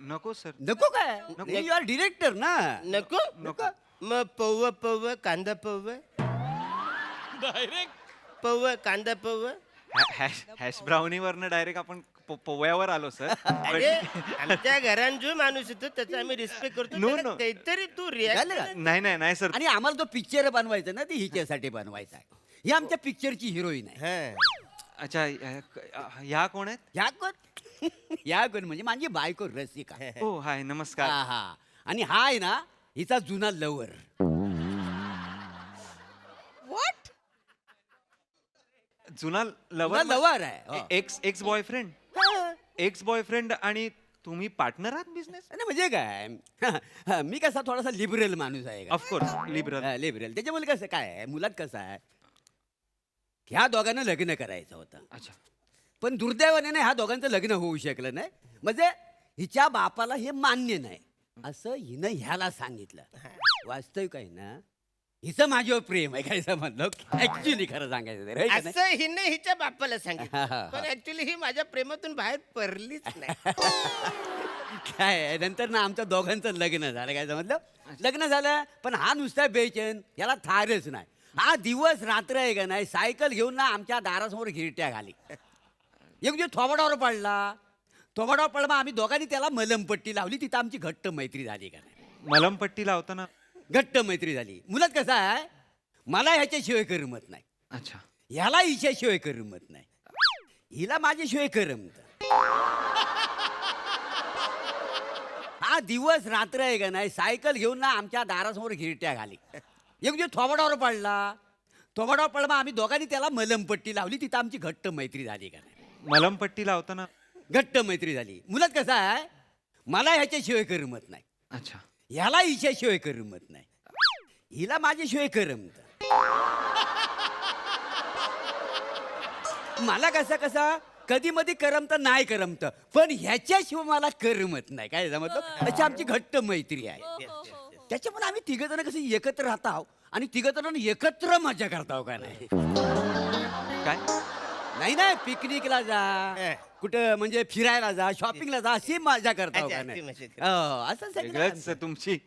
[SPEAKER 11] नको सर.
[SPEAKER 10] नको काय? यू आर डिरेक्टर ना.
[SPEAKER 12] नको
[SPEAKER 11] नको.
[SPEAKER 12] मग पव कांदा पव
[SPEAKER 8] डायरेक्ट
[SPEAKER 12] पव कांदा पव.
[SPEAKER 11] हॅश ब्राउनीवरनं डायरेक्ट आपण पोव्यावर आलो सर.
[SPEAKER 12] अरे आमच्या घरात जो माणूस येतो त्याचा आम्ही रिस्पेक्ट करतो.
[SPEAKER 11] No,
[SPEAKER 12] त्याला
[SPEAKER 11] no.
[SPEAKER 12] काहीतरी तू
[SPEAKER 10] झालं
[SPEAKER 12] रिॲक्ट.
[SPEAKER 10] का?
[SPEAKER 11] नाही सर.
[SPEAKER 10] आणि आम्हाला तो पिक्चर बनवायचा ना, ती हिच्यासाठी बनवायचा आहे. ही आमच्या पिक्चरची हिरोईन आहे.
[SPEAKER 11] अच्छा, ह्या कोण आहेत?
[SPEAKER 10] ह्या कोण? ह्या कोण म्हणजे माझी बायको रसिका.
[SPEAKER 11] ओ हाय, नमस्कार.
[SPEAKER 10] हा. आणि हा आहे ना हिचा जुना लवर.
[SPEAKER 9] व्हॉट?
[SPEAKER 11] जुना लवर
[SPEAKER 10] लवर आहे.
[SPEAKER 11] Ex boyfriend. एक्स बॉयफ्रेंड आणि तुम्ही पार्टनर आहात बिझनेस?
[SPEAKER 13] नाही म्हणजे काय मी कसा थोडासा लिबरल माणूस आहे का
[SPEAKER 11] ऑफकोर्स लिबरल.
[SPEAKER 13] लिबरल त्याच्यामुळे कसं काय आहे, मुलात कसं आहे ह्या दोघांना लग्न करायचं होतं.
[SPEAKER 11] अच्छा.
[SPEAKER 13] पण दुर्दैवाने ना ह्या दोघांचं लग्न होऊ शकलं नाही. म्हणजे हिच्या बापाला हे मान्य नाही असं हिनं ह्याला सांगितलं. वास्तविक आहे ना हिचं माझ्यावर प्रेम आहे काय समजलं ऍक्च्युली खरं सांगायचं तर, है का नाही?
[SPEAKER 12] असं हिने हिच्या बापाला
[SPEAKER 13] हा,
[SPEAKER 12] सांगितलं
[SPEAKER 13] हा.
[SPEAKER 12] पण ऍक्च्युली ही माझ्या प्रेमातून बाहेर पडलीच नाही.
[SPEAKER 13] काय आहे, नंतर ना आमच्या दोघांचं लग्न झालं काय समजलं. लग्न झालं पण हा नुसता बेचैन याला थारच नाही. हा दिवस रात्र आहे का नाही सायकल घेऊन ना आमच्या दारासमोर घिरट्या घाली. एक दिवस थोबाडावर पडला. थोबाडावर पडला मग आम्ही दोघांनी त्याला मलमपट्टी लावली. तिथं आमची घट्ट मैत्री झाली का नाही.
[SPEAKER 11] मलमपट्टी लावताना.
[SPEAKER 13] घट्ट मैत्री झाली. मुलात कसं आहे मला ह्याच्याशिवाय करमत नाही.
[SPEAKER 11] अच्छा.
[SPEAKER 13] ह्याला हिच्याशिवाय करमत नाही. हिला माझ्याशिवाय करमत. हा दिवस रात्र आहे का नाही सायकल घेऊन ना आमच्या दारासमोर घिरट्या घाली. एक दिवस थोबाडावर पडला. थोबाडावर पडला मग आम्ही दोघांनी त्याला मलमपट्टी लावली. तिथं आमची घट्ट मैत्री झाली का नाही.
[SPEAKER 11] मलमपट्टी लावताना.
[SPEAKER 13] घट्ट मैत्री झाली. मुलात कसं आहे मला ह्याच्याशिवाय करमत नाही.
[SPEAKER 11] अच्छा.
[SPEAKER 13] ह्याला हिच्याशिवाय करमत नाही. हिला माझ्याशिवाय करमत. मला कसं कधी मध्ये करमत नाही करमत पण ह्याच्याशिवाय मला करमत नाही काय समजलं. अशी आमची घट्ट मैत्री आहे. त्याच्यामुळे आम्ही तिघ जण कशी एकत्र राहतो आणि तिघ जण एकत्र मजा करतो का नाही.
[SPEAKER 11] काय
[SPEAKER 13] नाही नाही पिकनिकला जा कुठं म्हणजे फिरायला जा शॉपिंगला जा अशी मजा करता
[SPEAKER 12] अच्छा,
[SPEAKER 13] का
[SPEAKER 12] ती
[SPEAKER 13] नाही.
[SPEAKER 12] मजा करता.
[SPEAKER 13] हो, असं सगळं
[SPEAKER 11] वेगळंच तुमची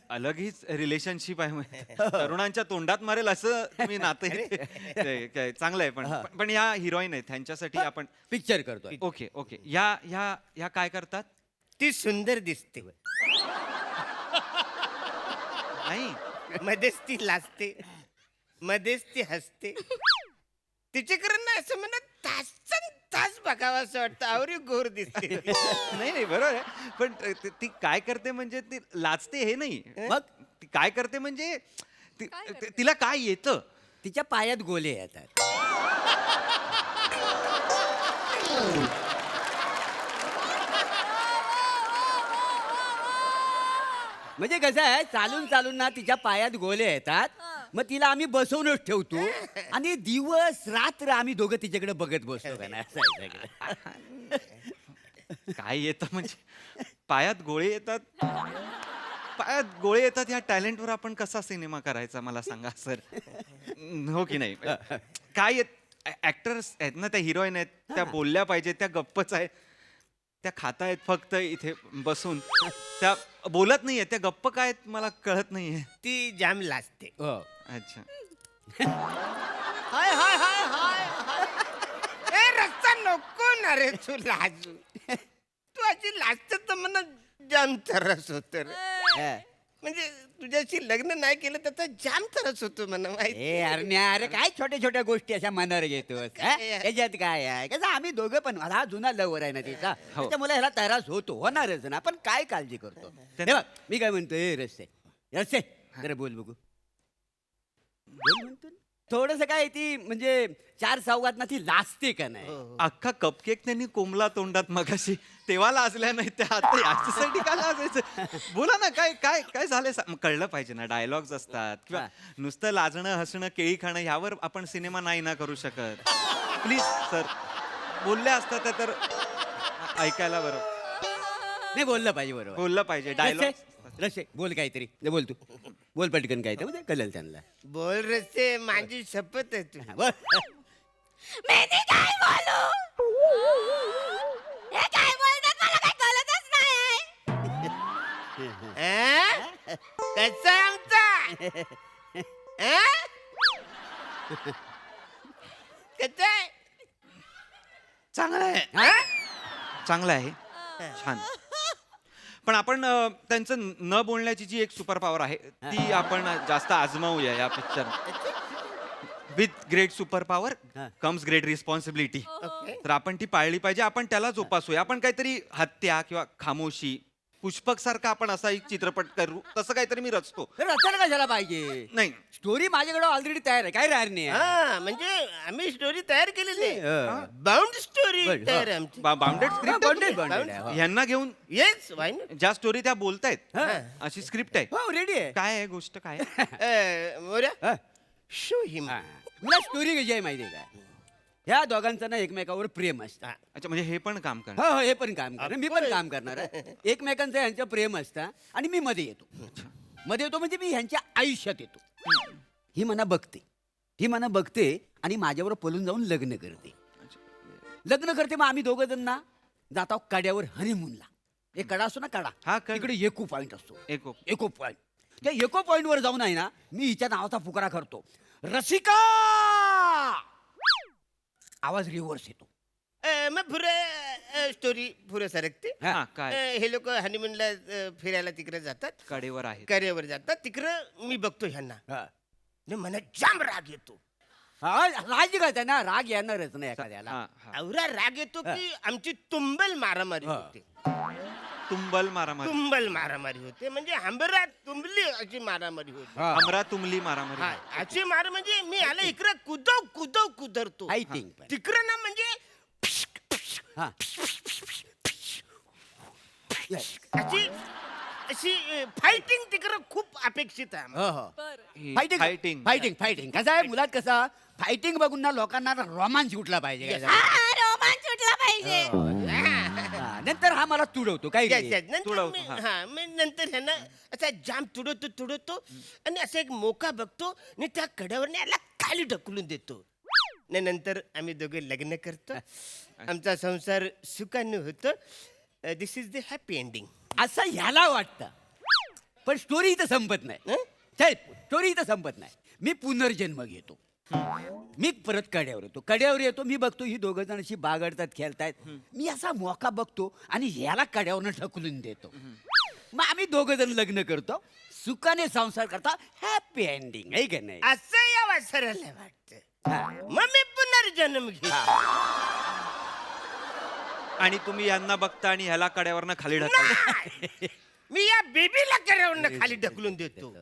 [SPEAKER 11] अलग हीच रिलेशनशिप आहे म्हणजे. तरुणांच्या तोंडात मारेल असं तुम्ही नातं आहे. काय चांगलं आहे पण या हिरोईन आहेत त्यांच्यासाठी आपण
[SPEAKER 13] पिक्चर करतोय.
[SPEAKER 11] Okay okay. या काय करतात?
[SPEAKER 12] ती सुंदर दिसते
[SPEAKER 11] नाही
[SPEAKER 12] मध्येच ती लाजते मध्येच ती हसते. तिच्याकडे ना असं म्हणत तासन तास बघावं असं वाटतं. आवरी गोर दिसते.
[SPEAKER 11] नाही नाही बरोबर आहे पण ती काय करते म्हणजे ती लाजते हे नाही. मग ती काय करते म्हणजे तिला काय येतं.
[SPEAKER 13] तिच्या पायात गोले येतात. म्हणजे कसं आहे चालून चालून ना तिच्या पायात गोले येतात. मग तिला आम्ही बसवूनच ठेवतो आणि दिवस रात्र आम्ही दोघं तिच्याकडे बघत बसतो का नाही. असं आहे सगळं.
[SPEAKER 11] काय येतं म्हणजे पायात गोळे येतात. पायात गोळे येतात ह्या टॅलेंटवर आपण कसा सिनेमा करायचा मला सांगा सर. हो की नाही. काय येत ऍक्टर्स आहेत ना त्या हिरोईन आहेत त्या बोलल्या पाहिजेत त्या गप्पच आहेत. त्या खातायत फक्त इथे बसून त्या बोलत नाहीये त्या गप्प काय आहेत मला कळत नाहीये.
[SPEAKER 12] ती जाम लाजते.
[SPEAKER 13] हो.
[SPEAKER 11] अच्छा.
[SPEAKER 12] हाय हाय हाय हाय हाय. ए रस्ता नको ना रे तू लाजू. तू अशी लाजत तर मला जाम तरस होत रे. म्हणजे तुझ्याशी लग्न नाही केलं त्याचा जाम तरस होतो मला माहिती.
[SPEAKER 13] अरे काय छोट्या छोट्या गोष्टी अशा मनावर घेतोस. याच्यात काय आहे कसं आम्ही दोघं पण हा जुना लवर आहे ना तिचा त्याच्यामुळे ह्याला त्रास होणारच ना. आपण काय काळजी करतो. हे बघ मी काय म्हणतोय रस्ते जरा बोल बघू. बोल म्हणतो थोडस काय ती म्हणजे 4 चौघात ना ती लाजते का नाही.
[SPEAKER 11] अख्खा कपकेक त्यांनी कोंबला तोंडात मगाशी तेव्हा लाजल्या नाही त्या आता याच्यासाठी काय लाजायचं. बोला ना काय काय काय झालंय कळलं पाहिजे ना. डायलॉग्स असतात किंवा नुसतं लाजणं हसणं केळी खाणं ह्यावर आपण सिनेमा नाही ना करू शकत. प्लीज सर बोलल्या असतात त्या तर ऐकायला बरं
[SPEAKER 13] नाही बोललं पाहिजे बरोबर
[SPEAKER 11] बोललं पाहिजे. डायलॉग
[SPEAKER 13] रस्ते बोल काहीतरी बोल तू बोल पटकन काय म्हणजे कळलं त्यांना.
[SPEAKER 12] बोल रस्ते माझी शपथ आहे तू.
[SPEAKER 13] बोल.
[SPEAKER 2] मी काय बोलू हे काय बोलतात मला काय कळतच नाही.
[SPEAKER 12] कसा आमचा कसा आहे.
[SPEAKER 11] चांगलं आहे चांगलं आहे छान. पण आपण त्यांचं न बोलण्याची जी एक सुपर पॉवर आहे ती आपण जास्त आजमावूया या picture. With great super power comes great responsibility. तर आपण ती पाळली पाहिजे. आपण त्याला जोपासूया. आपण काहीतरी हत्या किंवा खामोशी पुष्पक सारखा आपण असा एक चित्रपट करू तसं काहीतरी मी रचतो.
[SPEAKER 13] तर रचायला कशाला पाहिजे?
[SPEAKER 11] नाही
[SPEAKER 13] स्टोरी माझ्याकडे ऑलरेडी तयार आहे, काय राहणार नाही आहे.
[SPEAKER 12] हा म्हणजे आम्ही स्टोरी तयार केलेली आहे. बाउंड स्टोरी
[SPEAKER 13] बरं,
[SPEAKER 12] तयार आहे आमची.
[SPEAKER 11] बाउंडेड स्क्रिप्ट
[SPEAKER 13] bounded आहे.
[SPEAKER 11] ह्यांना घेऊन
[SPEAKER 12] येस वाय नॉट.
[SPEAKER 11] ज्या स्टोरी त्या बोलतायत
[SPEAKER 13] हा.
[SPEAKER 11] अशी स्क्रिप्ट आहे.
[SPEAKER 13] हो रेडी आहे.
[SPEAKER 11] काय आहे गोष्ट काय आहे?
[SPEAKER 12] मोर्या
[SPEAKER 13] हा.
[SPEAKER 12] शो हिम.
[SPEAKER 13] हा. मला स्टोरी कशी आहे माहिती आहे का? ह्या दोघांचं ना एकमेकावर प्रेम असतं.
[SPEAKER 11] अच्छा म्हणजे हे पण काम करणार.
[SPEAKER 13] हो हो हे पण काम करणार, मी पण काम करणार आहे. एकमेकांचं ह्यांचं प्रेम असतं आणि मी मध्ये येतो. मध्ये येतो म्हणजे मी ह्यांच्या आयुष्यात येतो. ही मना बघते, ही मना बघते आणि माझ्यावर पळून जाऊन लग्न करते. लग्न करते मग आम्ही दोघं जण ना जातो कड्यावर हनीमूनला. एक कडा असतो ना कडा,
[SPEAKER 11] हा, कड.
[SPEAKER 13] तिकडे एको पॉइंट असतो.
[SPEAKER 11] एको.
[SPEAKER 13] एको पॉइंट. त्या एको पॉइंट वर जाऊन आहे ना मी हिच्या नावाचा पुकारा करतो, रसिका. आवाज रिव्हर्स येतो.
[SPEAKER 12] मग पुरे स्टोरी पुरे सरकते.
[SPEAKER 11] हा, काय
[SPEAKER 12] हे लोक हनीमूनला फिरायला तिकडे जातात,
[SPEAKER 11] कडेवर आहे.
[SPEAKER 12] करेवर जातात. तिकडं मी बघतो ह्यांना,
[SPEAKER 13] हा.
[SPEAKER 12] न मला जाम राग येतो.
[SPEAKER 13] हा, राग आहे ना, राग येणारच ना एखाद्याला.
[SPEAKER 11] हा, हा.
[SPEAKER 12] एवढा राग येतो की आमची तुंबल मारामारी
[SPEAKER 13] हा.
[SPEAKER 12] होते.
[SPEAKER 11] तुंबल मारामारी.
[SPEAKER 12] तुंबल मारामारी होते म्हणजे हंबरा तुंबली अशी मारामारी होते.
[SPEAKER 13] हा.
[SPEAKER 11] अमरा तुमली मारामारी.
[SPEAKER 12] हा, अशी मार म्हणजे मी आला इकडं कुदरतो.
[SPEAKER 13] Fighting पण.
[SPEAKER 12] तिकडं ना म्हणजे
[SPEAKER 13] हा.
[SPEAKER 12] अशी अशी फायटिंग तिकडं खूप अपेक्षित आहे आम्हाला.
[SPEAKER 13] हो, हो.
[SPEAKER 11] ही
[SPEAKER 13] फायटिंग
[SPEAKER 11] फायटिंग.
[SPEAKER 13] फायटिंग फायटिंग कसं आहे मुलात कसं फायटिंग बघून ना लोकांना रोमांच उठला पाहिजे काय झालं?
[SPEAKER 2] रोमांच उठला पाहिजे.
[SPEAKER 13] हा, नंतर हा मला तुडवतो काय रे?
[SPEAKER 12] Yes, yes. नंतर
[SPEAKER 11] तुडवतो,
[SPEAKER 12] मी-
[SPEAKER 11] हा.
[SPEAKER 12] हा, मी नंतर ह्यांना असा जाम तुडवतो आणि असा एक मोका बघतो आणि त्या कड्यावर याला खाली ढकलून देतो. आणि नंतर आम्ही दोघे लग्न करतो. आमचा संसार सुखाने होतो. दिस इज द हॅपी एंडिंग.
[SPEAKER 13] असं ह्याला वाटतं पण स्टोरी इथं संपत नाही. स्टोरी इथं संपत नाही. मी पुनर्जन्म घेतो. मी परत कड्यावर येतो. मी बघतो ही दोघं जण अशी बागडतात, खेळतायत. मी असा मोका बघतो आणि ह्याला कड्यावरनं ढकलून देतो. मग आम्ही दोघं जण लग्न करतो, सुखाने संसार करता, हॅपी एंडिंग आहे का नाही?
[SPEAKER 12] असं या वासराला वाटतं. मग मी पुनर्जन्म घेतो.
[SPEAKER 11] आणि तुम्ही यांना बघता आणि ह्याला कड्यावरनं खाली ढकलता.
[SPEAKER 12] मी या बेबीला कड्यावरनं खाली ढकलून देतो.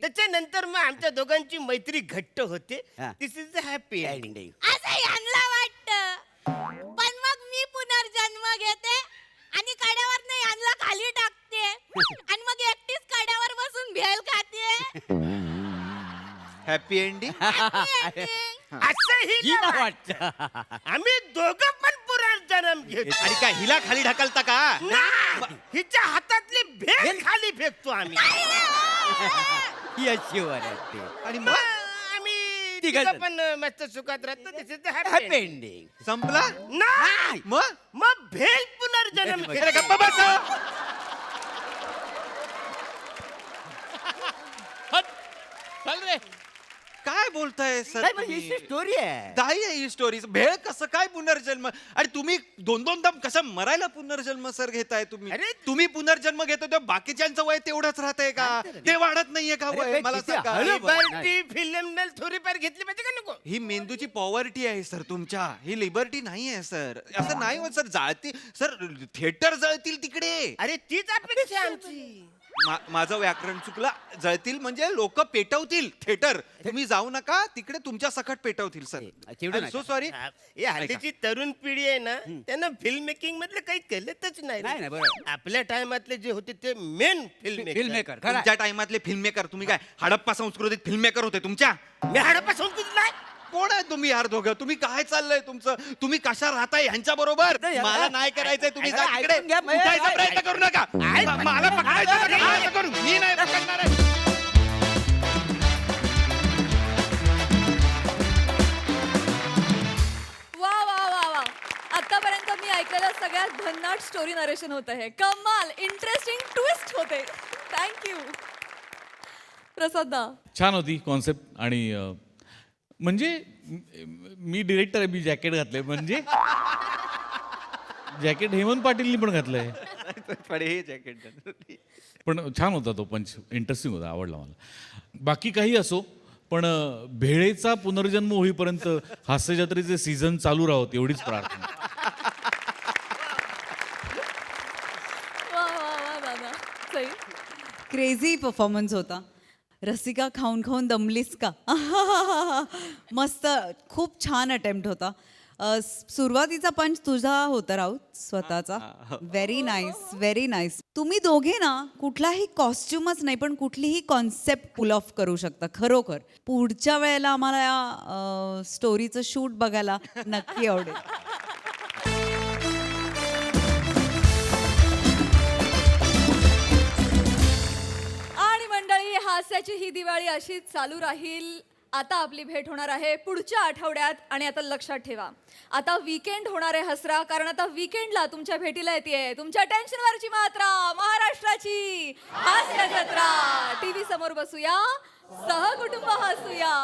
[SPEAKER 12] त्याच्यानंतर मग आमच्या दोघांची मैत्री घट्ट होते.
[SPEAKER 13] हा.
[SPEAKER 12] This is the happy ending.
[SPEAKER 13] Ending.
[SPEAKER 2] असं यांना वाटतं पण मग मी पुनर्जन्म घेते आणि कड्यावर नाही यांना खाली टाकते आणि मग एकटीच कड्यावर बसून भेल खाते.
[SPEAKER 11] Happy ending.
[SPEAKER 12] असंही
[SPEAKER 13] हिला
[SPEAKER 12] ना
[SPEAKER 13] वाटतं.
[SPEAKER 12] आम्ही दोघं पण पुनर्जन्म घेतो.
[SPEAKER 11] आणि काय हिला खाली ढकलता का?
[SPEAKER 12] नाही, हिच्या हातातली भेल खाली फेकतो आम्ही.
[SPEAKER 13] ही अशी वाटते.
[SPEAKER 11] आणि
[SPEAKER 12] मग
[SPEAKER 11] मग
[SPEAKER 12] आम्ही
[SPEAKER 13] तिघं
[SPEAKER 12] तिघं पण मस्त सुखात राहतो. This is the
[SPEAKER 13] happy
[SPEAKER 12] happy
[SPEAKER 13] ending.
[SPEAKER 11] संपला.
[SPEAKER 12] नाही
[SPEAKER 11] मग
[SPEAKER 12] भेल पुनर्जन्म
[SPEAKER 11] अरे
[SPEAKER 12] घेतो.
[SPEAKER 11] गप्पा बस.
[SPEAKER 8] चल रे.
[SPEAKER 11] काय बोलताय सर
[SPEAKER 13] नाही, पण
[SPEAKER 11] तुम्ही?
[SPEAKER 13] ही स्टोरी आहे.
[SPEAKER 11] दाही आहे ही स्टोरी. भेळ कसं काय पुनर्जन्म? आणि तुम्ही दोन दम कसं मरायला पुनर्जन्म सर घेताय तुम्ही?
[SPEAKER 12] अरे,
[SPEAKER 11] तुम्ही पुनर्जन्म घेतो तेव्हा बाकीच्यांचं वय तेवढंच राहतंय का? ते वाढत नाहीये का
[SPEAKER 13] अरे,
[SPEAKER 11] वय?
[SPEAKER 13] ते
[SPEAKER 11] मला
[SPEAKER 13] किती
[SPEAKER 11] सांगा.
[SPEAKER 13] हळू बोल.
[SPEAKER 12] लिबर्टी फिल्म थोडीफार घेतली पाहिजे का नको?
[SPEAKER 11] ही मेंदूची पॉवर्टी आहे सर तुमच्या. ही लिबर्टी नाही आहे सर. असं नाही होत सर. जाळती सर, थिएटर जळतील तिकडे.
[SPEAKER 12] अरे तीच अपेक्षा आहे आमची.
[SPEAKER 11] माझं व्याकरण चुकलं. जळतील म्हणजे लोक पेटवतील थिएटर. तुम्ही जाऊ नका तिकडे, तुमच्या सकट पेटवतील सर.
[SPEAKER 13] चिडू
[SPEAKER 11] सो
[SPEAKER 13] नका.
[SPEAKER 11] सॉरी.
[SPEAKER 12] हे हल्लीची तरुण पिढी आहे ना, त्यांना फिल्म मेकिंग मधलं काही कळतच
[SPEAKER 13] नाही
[SPEAKER 12] नाही.
[SPEAKER 13] ना, बरोबर.
[SPEAKER 12] आपल्या टायमातले जे होते ते मेन फिल्म
[SPEAKER 13] फिल्म मेकर खरं आहे.
[SPEAKER 11] तुमच्या टाइमातले फिल्म मेकर तुम्ही काय हडप्पा संस्कृतीत फिल्म मेकर होते तुमच्या?
[SPEAKER 12] मी हडप्पा संस्कृत नाही.
[SPEAKER 11] कोण आहे तुम्ही यार दोघं? तुम्ही काय चाललंय तुमचं? तुम्ही कशा राहताय ह्यांच्या बरोबर?
[SPEAKER 13] नाही,
[SPEAKER 11] मला नाही करायचंय. तुम्ही जा
[SPEAKER 13] ऐकून
[SPEAKER 11] तिकडे.
[SPEAKER 13] घ्या.
[SPEAKER 11] उठायचा प्रयत्न करू नका. मला पकडायचा प्रयत्न करू. मी नाही पकडणार आहे.
[SPEAKER 7] वा वा वा वा. आतापर्यंत मी ऐकलेलं सगळ्यात भन्नाट स्टोरी नरेशन होत आहे. कमाल, इंटरेस्टिंग ट्विस्ट होते. थँक्यू प्रसादा.
[SPEAKER 8] छान होती कॉन्सेप्ट. आणि म्हणजे मी डिरेक्टर आहे, मी जॅकेट घातलंय. म्हणजे जॅकेट हेमंत पाटीलनी पण घातलंय.
[SPEAKER 11] पण हे जॅकेट
[SPEAKER 8] पण छान होता तो पंच. इंटरेस्टिंग होता, आवडला मला. बाकी काही असो, पण भेळेचा पुनर्जन्म होईपर्यंत हास्य जत्रेचे सीझन चालू राहोत एवढीच प्रार्थना.
[SPEAKER 7] वा वा वा वा.
[SPEAKER 9] क्रेझी परफॉर्मन्स होता. रसिका खाऊन खाऊन दमलीस का? मस्त, खूप छान अटेम्प्ट होता. सुरुवातीचा पंच तुझा होता राऊत स्वतःचा. Very nice, very nice. तुम्ही दोघे ना कुठलाही कॉस्ट्युमच नाही पण कुठलीही कॉन्सेप्ट पुल ऑफ करू शकता खरोखर. पुढच्या वेळेला आम्हाला या स्टोरीचं शूट बघायला नक्की आवडेल.
[SPEAKER 7] आणि मंडळी, हास्याची ही दिवाळी अशीच चालू राहील. आता आपली भेट होणार आहे पुढच्या आठवड्यात. आणि आता लक्षात ठेवा, आता वीकेंड होणार आहे हसरा, कारण आता वीकेंडला तुमच्या भेटीला येते तुमच्या टेन्शनवरची मात्रा, महाराष्ट्राची हास्य जत्रा. टीव्ही समोर बसूया, सहकुटुंब हसूया.